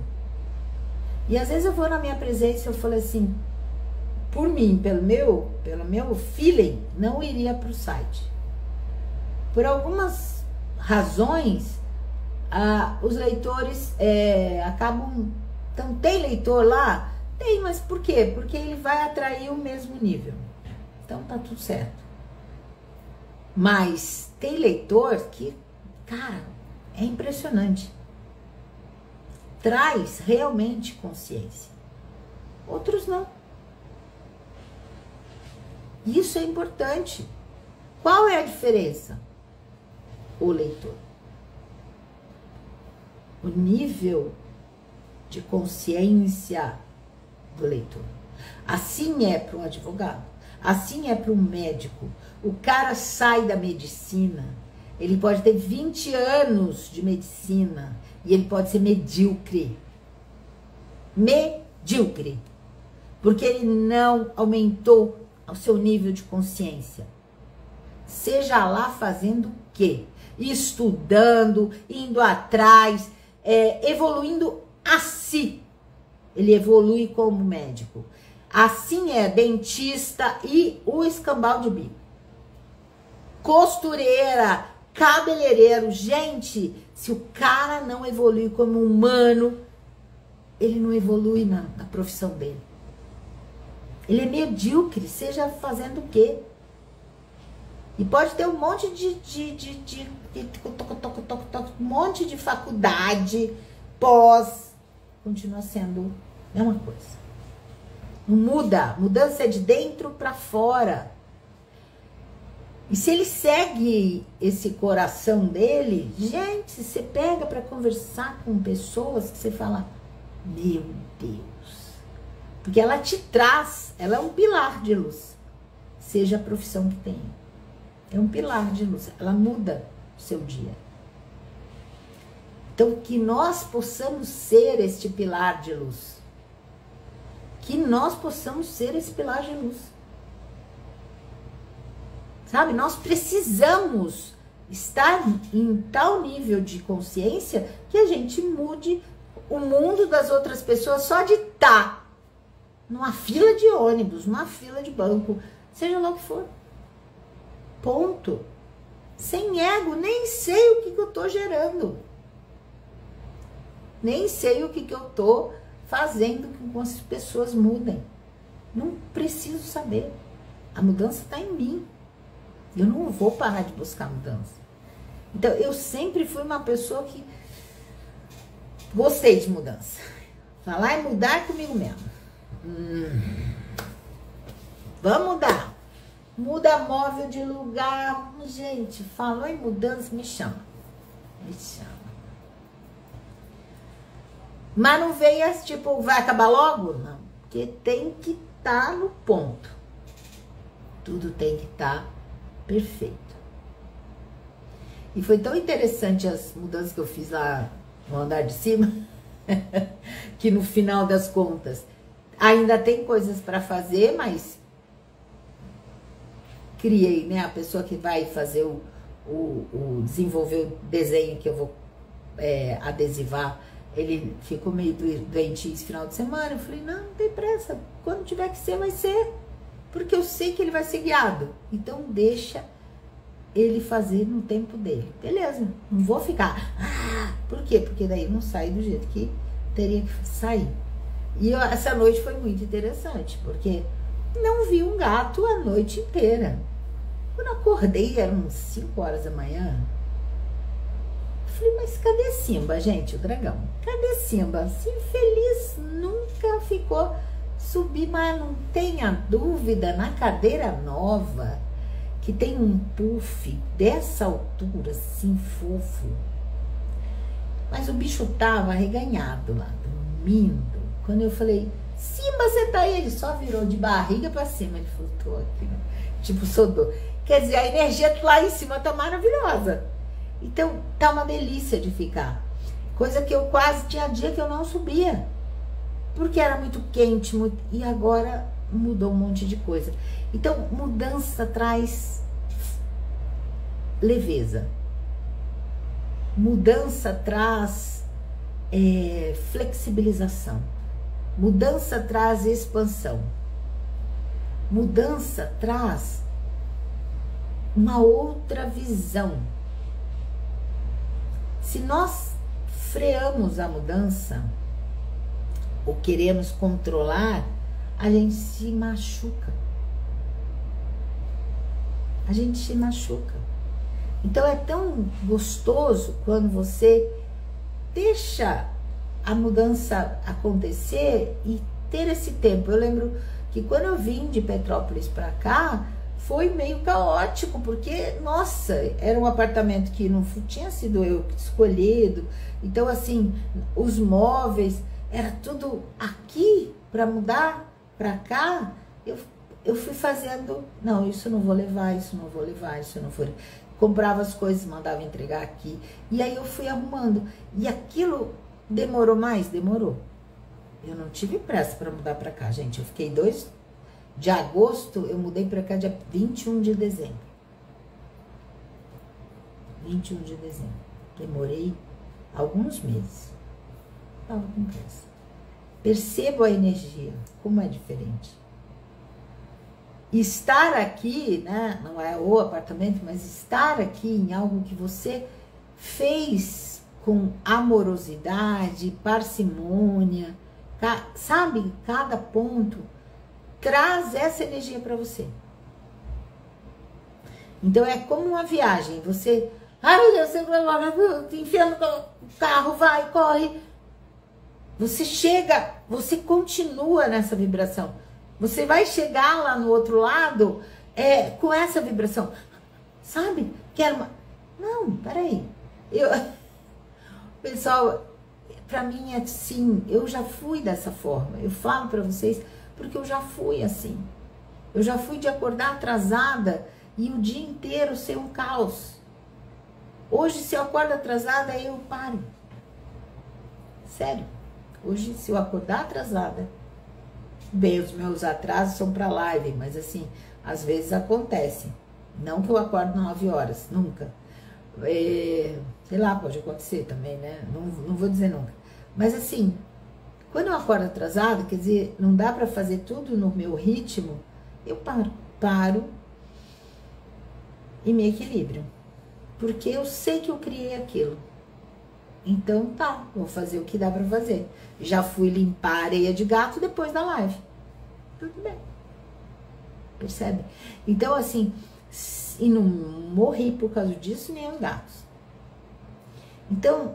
E às vezes eu vou na minha presença e eu falo assim, por mim, pelo meu feeling, não iria pro site. Por algumas razões, os leitores acabam... Então, tem leitor lá? Tem, mas por quê? Porque ele vai atrair o mesmo nível. Então, tá tudo certo. Mas tem leitor que, cara, é impressionante. Traz realmente consciência. Outros não. Isso é importante. Qual é a diferença? O leitor. O nível de consciência do leitor. Assim é para um advogado, assim é para um médico. O cara sai da medicina, ele pode ter 20 anos de medicina e ele pode ser medíocre. Medíocre. Porque ele não aumentou o seu nível de consciência. seja lá fazendo o quê? Estudando, indo atrás, evoluindo a si. Ele evolui como médico. Assim é dentista e o escambau de bico. Costureira, cabeleireiro. Gente, se o cara não evolui como humano, ele não evolui na profissão dele. Ele é medíocre, seja fazendo o quê? E pode ter um monte um monte de faculdade, pós, continua sendo a mesma coisa. Não muda, mudança é de dentro para fora. E se ele segue esse coração dele, gente, você pega para conversar com pessoas que você fala, meu Deus, porque ela te traz, ela é um pilar de luz, seja a profissão que tem. É um pilar de luz, ela muda o seu dia. Então, que nós possamos ser este pilar de luz. Que nós possamos ser esse pilar de luz. Sabe, nós precisamos estar em tal nível de consciência que a gente mude o mundo das outras pessoas só de estar numa fila de ônibus, numa fila de banco, seja lá o que for. Ponto. Sem ego, nem sei o que eu tô gerando. Nem sei o que eu tô fazendo com que as pessoas mudem. Não preciso saber. A mudança está em mim. Eu não vou parar de buscar mudança. Então, eu sempre fui uma pessoa que gostei de mudança. Falar em mudar é comigo mesmo. Vamos mudar. Muda móvel de lugar. Gente, falou em mudança, me chama. Me chama. Mas não veio tipo, vai acabar logo? Não. Porque tem que estar no ponto. Tudo tem que estar perfeito. E foi tão interessante as mudanças que eu fiz lá no andar de cima, que no final das contas, ainda tem coisas para fazer, mas criei, né, a pessoa que vai fazer desenvolver o desenho que eu vou adesivar, ele ficou meio doente esse final de semana. Eu falei, não tem pressa, quando tiver que ser, vai ser, porque eu sei que ele vai ser guiado, então deixa ele fazer no tempo dele, beleza, não vou ficar, por quê? Porque daí não sai do jeito que teria que sair. E essa noite foi muito interessante, porque não vi um gato a noite inteira. Quando eu acordei, eram 5 horas da manhã. Eu falei, mas cadê Simba, gente, o dragão? Cadê Simba? Assim, feliz, nunca ficou subir, mas não tenha dúvida, na cadeira nova, que tem um puff dessa altura, assim, fofo. Mas o bicho tava arreganhado lá, dormindo. Quando eu falei, Simba, você tá aí? Ele só virou de barriga pra cima. Ele falou, tô aqui, tipo, Sodô. Quer dizer, a energia lá em cima tá maravilhosa. Então, tá uma delícia de ficar. Coisa que eu quase tinha dia que eu não subia. Porque era muito quente, e agora mudou um monte de coisa. Então, mudança traz leveza. Mudança traz flexibilização. Mudança traz expansão. Mudança traz uma outra visão. Se nós freamos a mudança ou queremos controlar, a gente se machuca. A gente se machuca. Então é tão gostoso quando você deixa a mudança acontecer e ter esse tempo. Eu lembro que quando eu vim de Petrópolis para cá, foi meio caótico, porque, nossa, era um apartamento que não tinha sido eu escolhido. Então, assim, os móveis, era tudo aqui para mudar para cá. Eu fui fazendo, não, isso não vou levar, isso não vou levar, isso não vou. Comprava as coisas, mandava entregar aqui. E aí eu fui arrumando. E aquilo demorou mais? Demorou. Eu não tive pressa para mudar para cá, gente. Eu fiquei de agosto, eu mudei para cá dia 21 de dezembro. 21 de dezembro. Demorei alguns meses. Estava com pressa. Percebo a energia, como é diferente. Estar aqui, né, não é o apartamento, mas estar aqui em algo que você fez com amorosidade, parcimônia, sabe, cada ponto traz essa energia para você. Então é como uma viagem, você, ai meu Deus, você enfiando o carro, vai, corre. Você chega, você continua nessa vibração. Você vai chegar lá no outro lado com essa vibração. Sabe? Quero uma... Não, peraí. Pessoal, pra mim é assim, eu já fui dessa forma. Eu falo pra vocês porque eu já fui assim. Eu já fui de acordar atrasada e o dia inteiro ser um caos. Hoje, se eu acordo atrasada, eu paro. Sério. Hoje, se eu acordar atrasada, bem, os meus atrasos são pra live, mas assim, às vezes acontece. Não que eu acordo 9 horas, nunca. Sei lá, pode acontecer também, né? Não vou dizer nunca. Mas assim, quando eu acordo atrasada, quer dizer, não dá pra fazer tudo no meu ritmo, eu paro e me equilibro. Porque eu sei que eu criei aquilo. Então tá, vou fazer o que dá pra fazer. Já fui limpar a areia de gato depois da live. Tudo bem. Percebe? Então assim, e não morri por causa disso, nem os gatos. Então,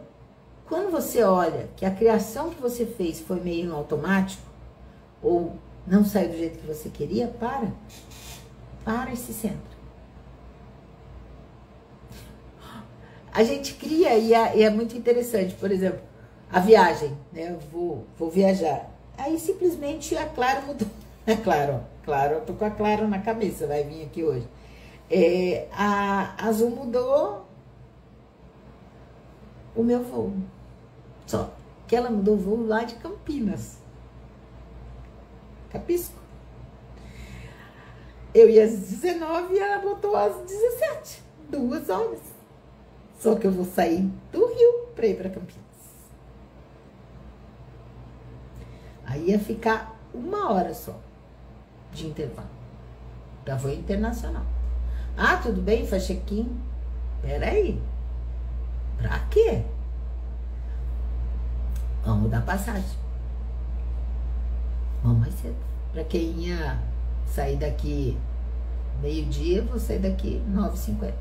quando você olha que a criação que você fez foi meio no automático, ou não saiu do jeito que você queria, para e se centra. A gente cria e é muito interessante, por exemplo, a viagem, né? Eu vou viajar. Aí simplesmente a Clara mudou. É claro, eu tô com a Clara na cabeça, vai vir aqui hoje. A Azul mudou o meu voo. Só que ela mudou o voo lá de Campinas. Capisco? Eu ia às 19 e ela botou às 17. 2 horas. Só que eu vou sair do Rio para ir para Campinas. Aí ia ficar 1 hora só de intervalo. Para voo internacional. Ah, tudo bem, faz check-in. Peraí. Pra quê? Vamos dar passagem. Vamos mais cedo. Pra quem ia sair daqui meio-dia, vou sair daqui 9h50.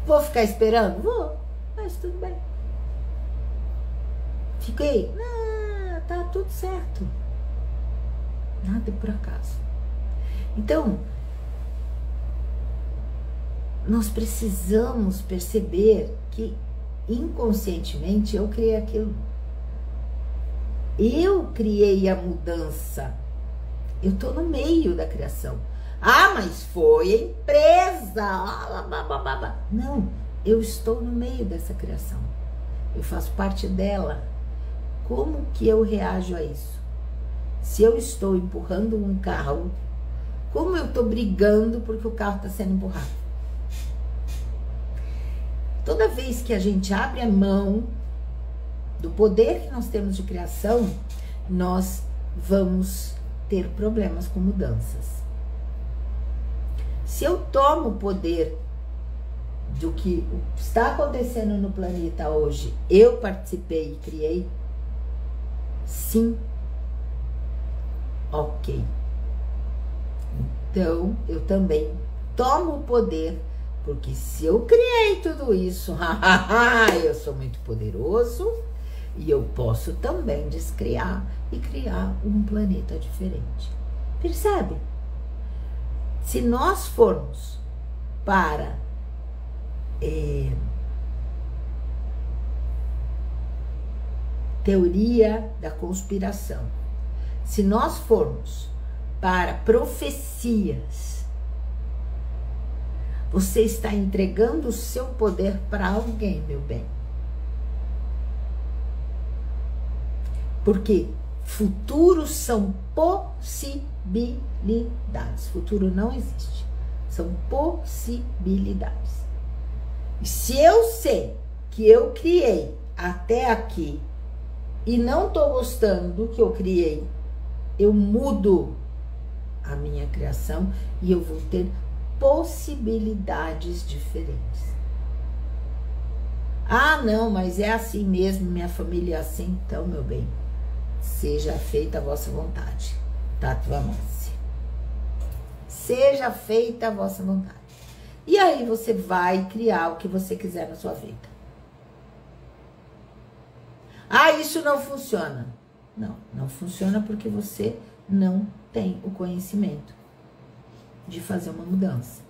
Vou ficar esperando? Vou, mas tudo bem. Fiquei? Não, tá tudo certo. Nada por acaso. Então, nós precisamos perceber que inconscientemente eu criei aquilo. Eu criei a mudança. Eu tô no meio da criação. Ah, mas foi a empresa. Não, eu estou no meio dessa criação. Eu faço parte dela. Como que eu reajo a isso? Se eu estou empurrando um carro, como eu estou brigando porque o carro está sendo empurrado? Toda vez que a gente abre a mão do poder que nós temos de criação, nós vamos ter problemas com mudanças. Se eu tomo o poder do que está acontecendo no planeta hoje, eu participei e criei, sim, ok. Então, eu também tomo o poder, porque se eu criei tudo isso, eu sou muito poderoso e eu posso também descriar e criar um planeta diferente. Percebe? Se nós formos para teoria da conspiração, se nós formos para profecias, você está entregando o seu poder para alguém, meu bem. Porque futuros são possibilidades. Futuro não existe. São possibilidades. E se eu sei que eu criei até aqui e não tô gostando do que eu criei, eu mudo a minha criação e eu vou ter possibilidades diferentes. Ah, não, mas é assim mesmo, minha família é assim. Então, meu bem, seja feita a vossa vontade. Tatuamance. Seja feita a vossa vontade. E aí você vai criar o que você quiser na sua vida. Ah, isso não funciona. Não, não funciona porque você não tem o conhecimento de fazer uma mudança.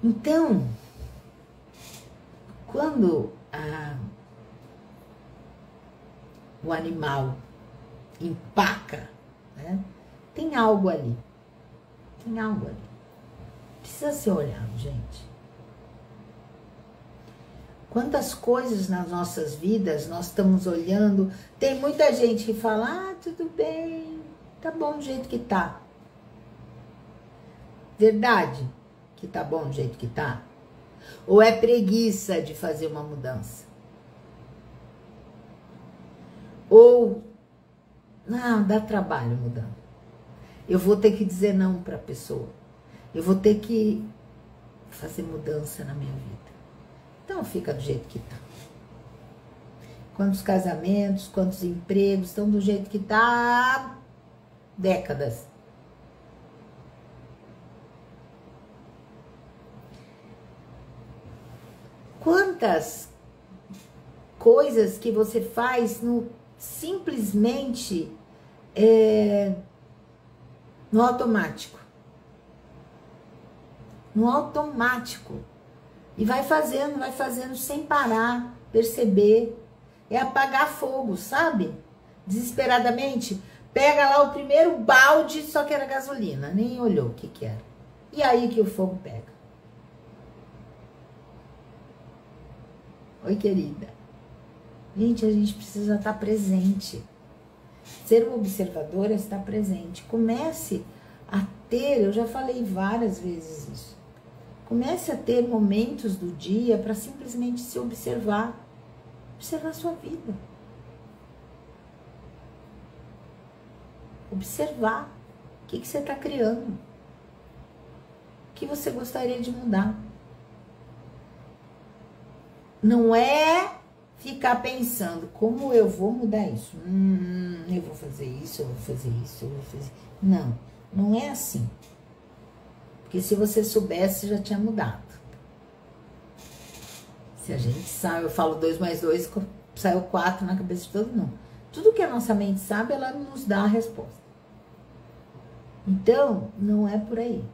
Então, quando o animal empaca, né, tem algo ali. Tem algo ali. Precisa ser olhado, gente. Quantas coisas nas nossas vidas nós estamos olhando. Tem muita gente que fala, ah, tudo bem, tá bom do jeito que tá. Verdade que tá bom do jeito que tá? Ou é preguiça de fazer uma mudança? Ou, não, dá trabalho mudando. Eu vou ter que dizer não para a pessoa. Eu vou ter que fazer mudança na minha vida. Então fica do jeito que tá. Quantos casamentos, quantos empregos estão do jeito que tá há décadas. Quantas coisas que você faz simplesmente no automático. No automático. E vai fazendo sem parar, perceber. É apagar fogo, sabe? Desesperadamente. Pega lá o primeiro balde, só que era gasolina. Nem olhou o que era. E aí que o fogo pega. Oi, querida. Gente, a gente precisa estar presente. Ser uma observadora é estar presente. Comece a ter, eu já falei várias vezes isso. Comece a ter momentos do dia para simplesmente se observar. Observar a sua vida. Observar o que você está criando. O que você gostaria de mudar. Não é ficar pensando, como eu vou mudar isso? Eu vou fazer isso, eu vou fazer isso, eu vou fazer... Não, não é assim. Porque se você soubesse, já tinha mudado. Se a gente sabe, eu falo 2 mais 2, saiu 4 na cabeça de todo mundo. Tudo que a nossa mente sabe, ela nos dá a resposta. Então, não é por aí.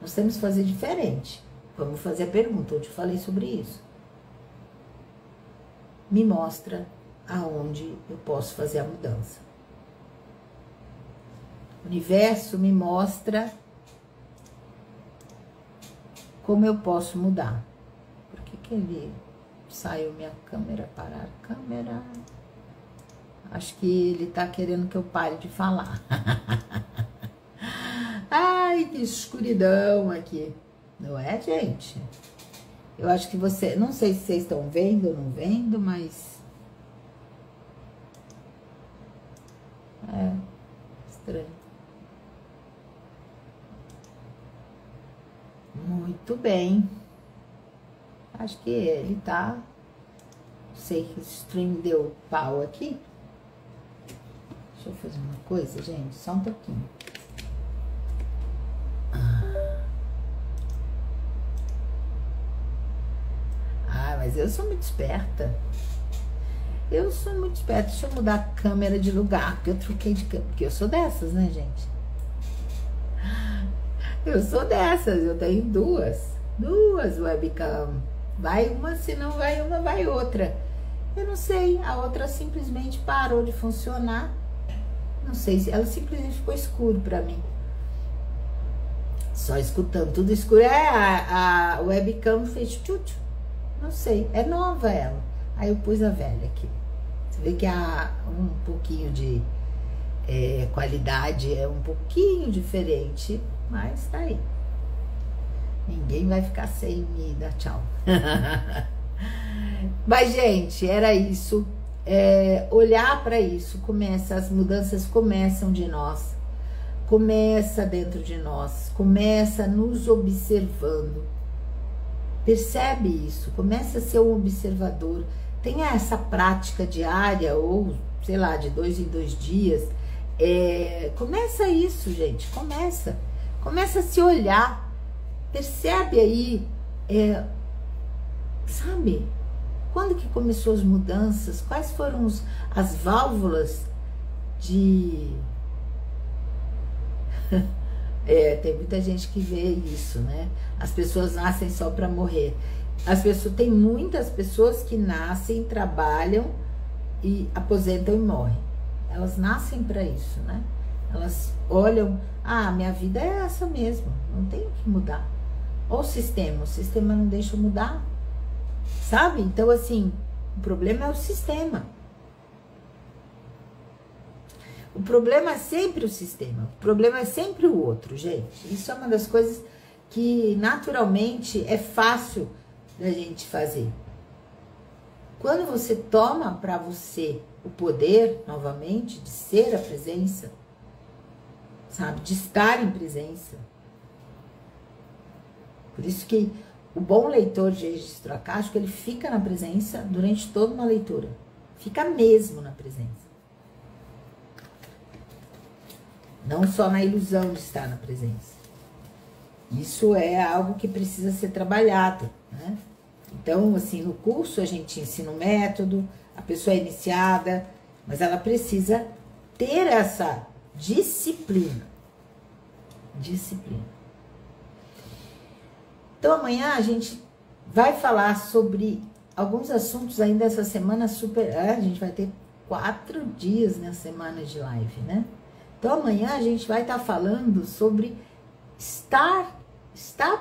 Nós temos que fazer diferente. Vamos fazer a pergunta, eu te falei sobre isso. Me mostra aonde eu posso fazer a mudança. O universo me mostra como eu posso mudar. Por que ele saiu minha câmera? Parar a câmera. Acho que ele tá querendo que eu pare de falar. Ai, que escuridão aqui. Não é, gente? Eu acho que você... Não sei se vocês estão vendo ou não vendo, mas... É estranho. Muito bem. Acho que ele tá... Não sei que o stream deu pau aqui. Deixa eu fazer uma coisa, gente. Só um pouquinho. Mas eu sou muito esperta. Eu sou muito esperta. Deixa eu mudar a câmera de lugar, porque eu troquei de câmera. Porque eu sou dessas, né, gente? Eu sou dessas. Eu tenho duas webcam. Vai uma, se não vai uma, vai outra. Eu não sei. A outra simplesmente parou de funcionar. Não sei se ela simplesmente ficou escuro pra mim. Só escutando tudo escuro. A webcam fez tchutchu. Não sei, é nova ela. Aí eu pus a velha aqui. Você vê que há um pouquinho de qualidade, é um pouquinho diferente, mas tá aí. Ninguém vai ficar sem me dar tchau. Mas, gente, era isso. Olhar para isso, as mudanças começam de nós. Começa dentro de nós. Começa nos observando. Percebe isso. Começa a ser um observador. Tenha essa prática diária ou, sei lá, de 2 em 2 dias. Começa isso, gente. Começa a se olhar. Percebe aí, sabe, quando que começou as mudanças, quais foram as válvulas de... tem muita gente que vê isso, né? As pessoas nascem só para morrer. Tem muitas pessoas que nascem, trabalham e aposentam e morrem. Elas nascem para isso, né? Elas olham, minha vida é essa mesmo, não tem o que mudar. Ou o sistema não deixa mudar, sabe? Então, assim, o problema é o sistema. O problema é sempre o sistema, o problema é sempre o outro, gente. Isso é uma das coisas que, naturalmente, é fácil da gente fazer. Quando você toma para você o poder, novamente, de ser a presença, sabe? De estar em presença. Por isso que o bom leitor de registro akáshico, ele fica na presença durante toda uma leitura. Fica mesmo na presença. Não só na ilusão de estar na presença. Isso é algo que precisa ser trabalhado, né? Então, assim, no curso a gente ensina o método, a pessoa é iniciada, mas ela precisa ter essa disciplina. Disciplina. Então, amanhã a gente vai falar sobre alguns assuntos ainda essa semana super... a gente vai ter 4 dias na semana de live, né? Então, amanhã a gente vai estar falando sobre estar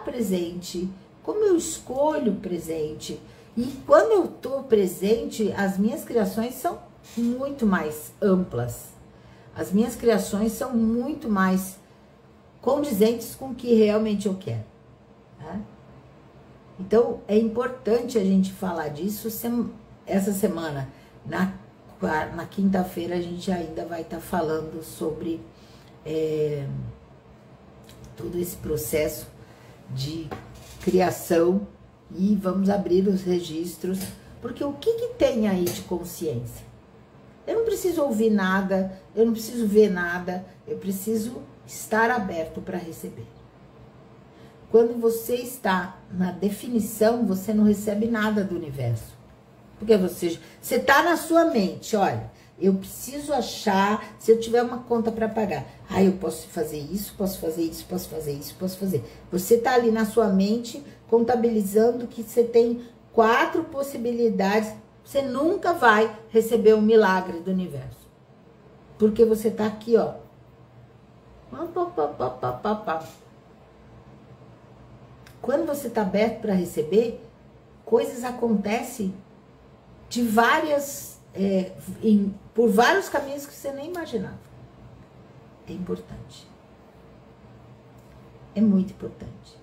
presente, como eu escolho presente. E quando eu estou presente, as minhas criações são muito mais amplas. As minhas criações são muito mais condizentes com o que realmente eu quero. Né? Então, é importante a gente falar disso essa semana. Na quinta-feira a gente ainda vai estar falando sobre todo esse processo de criação e vamos abrir os registros, porque o que tem aí de consciência? Eu não preciso ouvir nada, eu não preciso ver nada, eu preciso estar aberto para receber. Quando você está na definição, você não recebe nada do universo. Porque você está na sua mente, olha, eu preciso achar, se eu tiver uma conta para pagar, eu posso fazer isso, posso fazer isso, posso fazer isso, posso fazer. Você está ali na sua mente, contabilizando que você tem 4 possibilidades, você nunca vai receber um milagre do universo. Porque você está aqui, ó. Quando você está aberto para receber, coisas acontecem de por vários caminhos que você nem imaginava. É importante. É muito importante.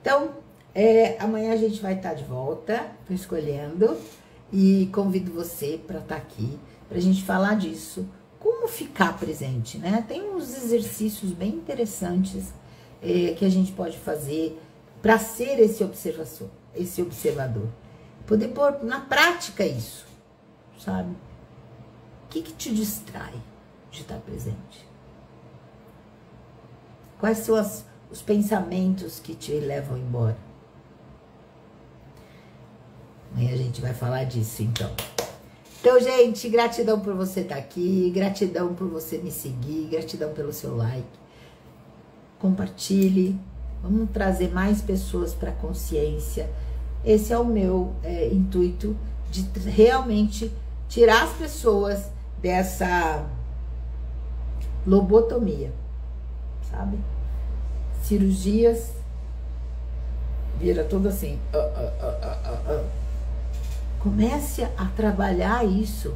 Então, amanhã a gente vai estar de volta, tô escolhendo, e convido você para estar aqui, para a gente falar disso, como ficar presente, né? Tem uns exercícios bem interessantes que a gente pode fazer para ser esse observador. Poder pôr na prática isso, sabe? O que te distrai de estar presente? Quais são os pensamentos que te levam embora? Amanhã a gente vai falar disso, então. Então, gente, gratidão por você estar aqui, gratidão por você me seguir, gratidão pelo seu like. Compartilhe, vamos trazer mais pessoas para a consciência. Esse é o meu intuito, de realmente tirar as pessoas dessa lobotomia, sabe? Cirurgias, vira tudo assim. Comece a trabalhar isso.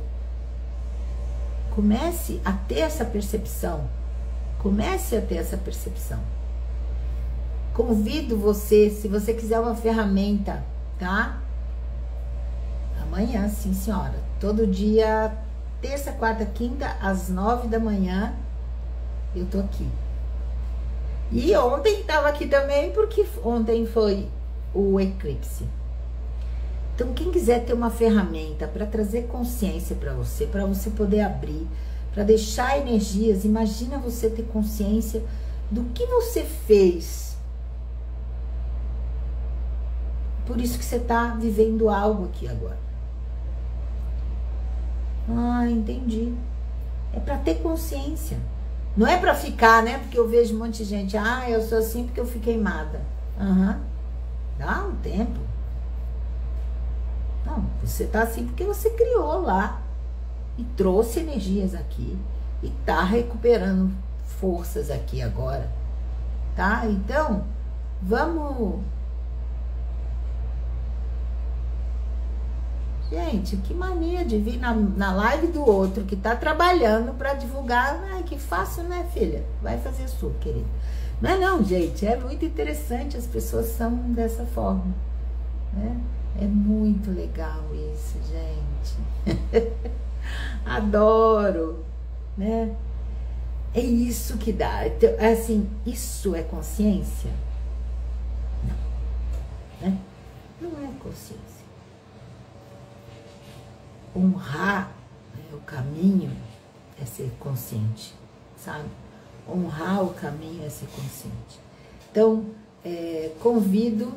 Comece a ter essa percepção. Comece a ter essa percepção. convido você, se você quiser uma ferramenta, tá? Amanhã, sim senhora, todo dia, terça, quarta, quinta, às 9 da manhã, eu tô aqui. E ontem tava aqui também, porque ontem foi o eclipse. Então, quem quiser ter uma ferramenta para trazer consciência para você poder abrir, para deixar energias, imagina você ter consciência do que você fez. Por isso que você tá vivendo algo aqui agora. Ah, entendi. É para ter consciência. Não é para ficar, né? Porque eu vejo um monte de gente, ah, eu sou assim porque eu fui queimada. Aham. Dá um tempo. Não, você tá assim porque você criou lá e trouxe energias aqui e tá recuperando forças aqui agora, tá? Então, vamos... Gente, que mania de vir na live do outro que tá trabalhando para divulgar. Ai, que fácil, né, filha? Vai fazer a sua, querida. Não é não, gente, é muito interessante, as pessoas são dessa forma, né? É muito legal isso, gente. Adoro, né? É isso que dá. Então, assim, isso é consciência? Não, né? Não é consciência. Honrar, né, o caminho é ser consciente, sabe? Honrar o caminho é ser consciente. Então, convido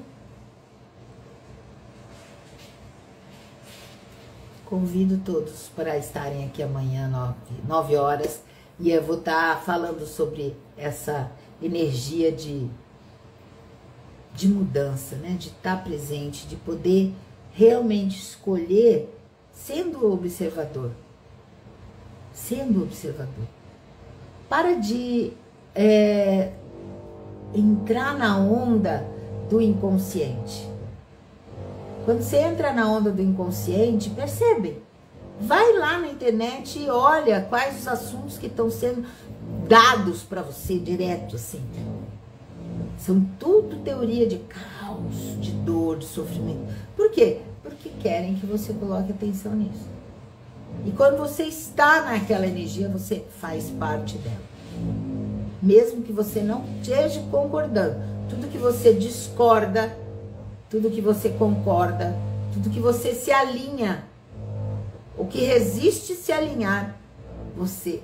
todos para estarem aqui amanhã, 9 horas, e eu vou estar falando sobre essa energia de mudança, né? De estar presente, de poder realmente escolher sendo observador. Sendo observador. Para de entrar na onda do inconsciente. Quando você entra na onda do inconsciente, percebe? Vai lá na internet e olha quais os assuntos que estão sendo dados para você direto, assim. São tudo teoria de caos, de dor, de sofrimento. Por quê? Porque querem que você coloque atenção nisso. E quando você está naquela energia, você faz parte dela. Mesmo que você não esteja concordando. Tudo que você discorda, tudo que você concorda, tudo que você se alinha, o que resiste se alinhar, você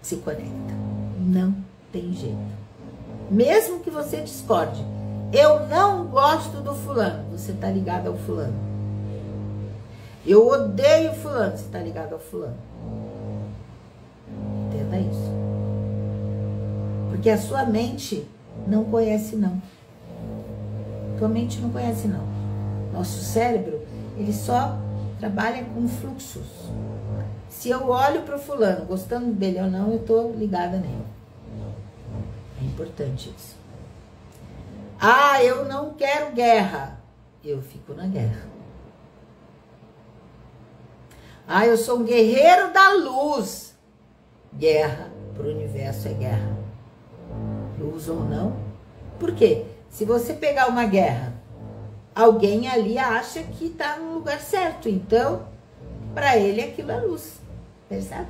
se conecta. Não tem jeito. Mesmo que você discorde. Eu não gosto do fulano. Você está ligado ao fulano. Eu odeio fulano. Você está ligado ao fulano. Entenda isso. Porque a sua mente não conhece não. Tua mente não conhece não. Nosso cérebro, ele só trabalha com fluxos. Se eu olho para o fulano, gostando dele ou não, eu estou ligada nele. É importante isso. Ah, eu não quero guerra. Eu fico na guerra. Ah, eu sou um guerreiro da luz. Guerra para o universo é guerra. Luz ou não. Por quê? Se você pegar uma guerra, alguém ali acha que está no lugar certo. Então, para ele aquilo é luz. Percebe?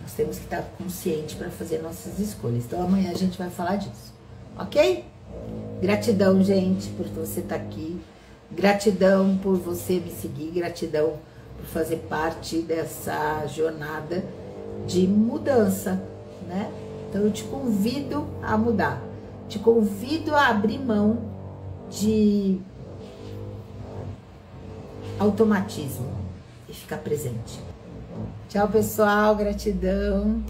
Nós temos que estar consciente para fazer nossas escolhas. Então amanhã a gente vai falar disso. Ok? Gratidão, gente, por você estar aqui. Gratidão por você me seguir. Gratidão por fazer parte dessa jornada de mudança, né? Então eu te convido a mudar. Te convido a abrir mão de automatismo e ficar presente. Tchau, pessoal. Gratidão.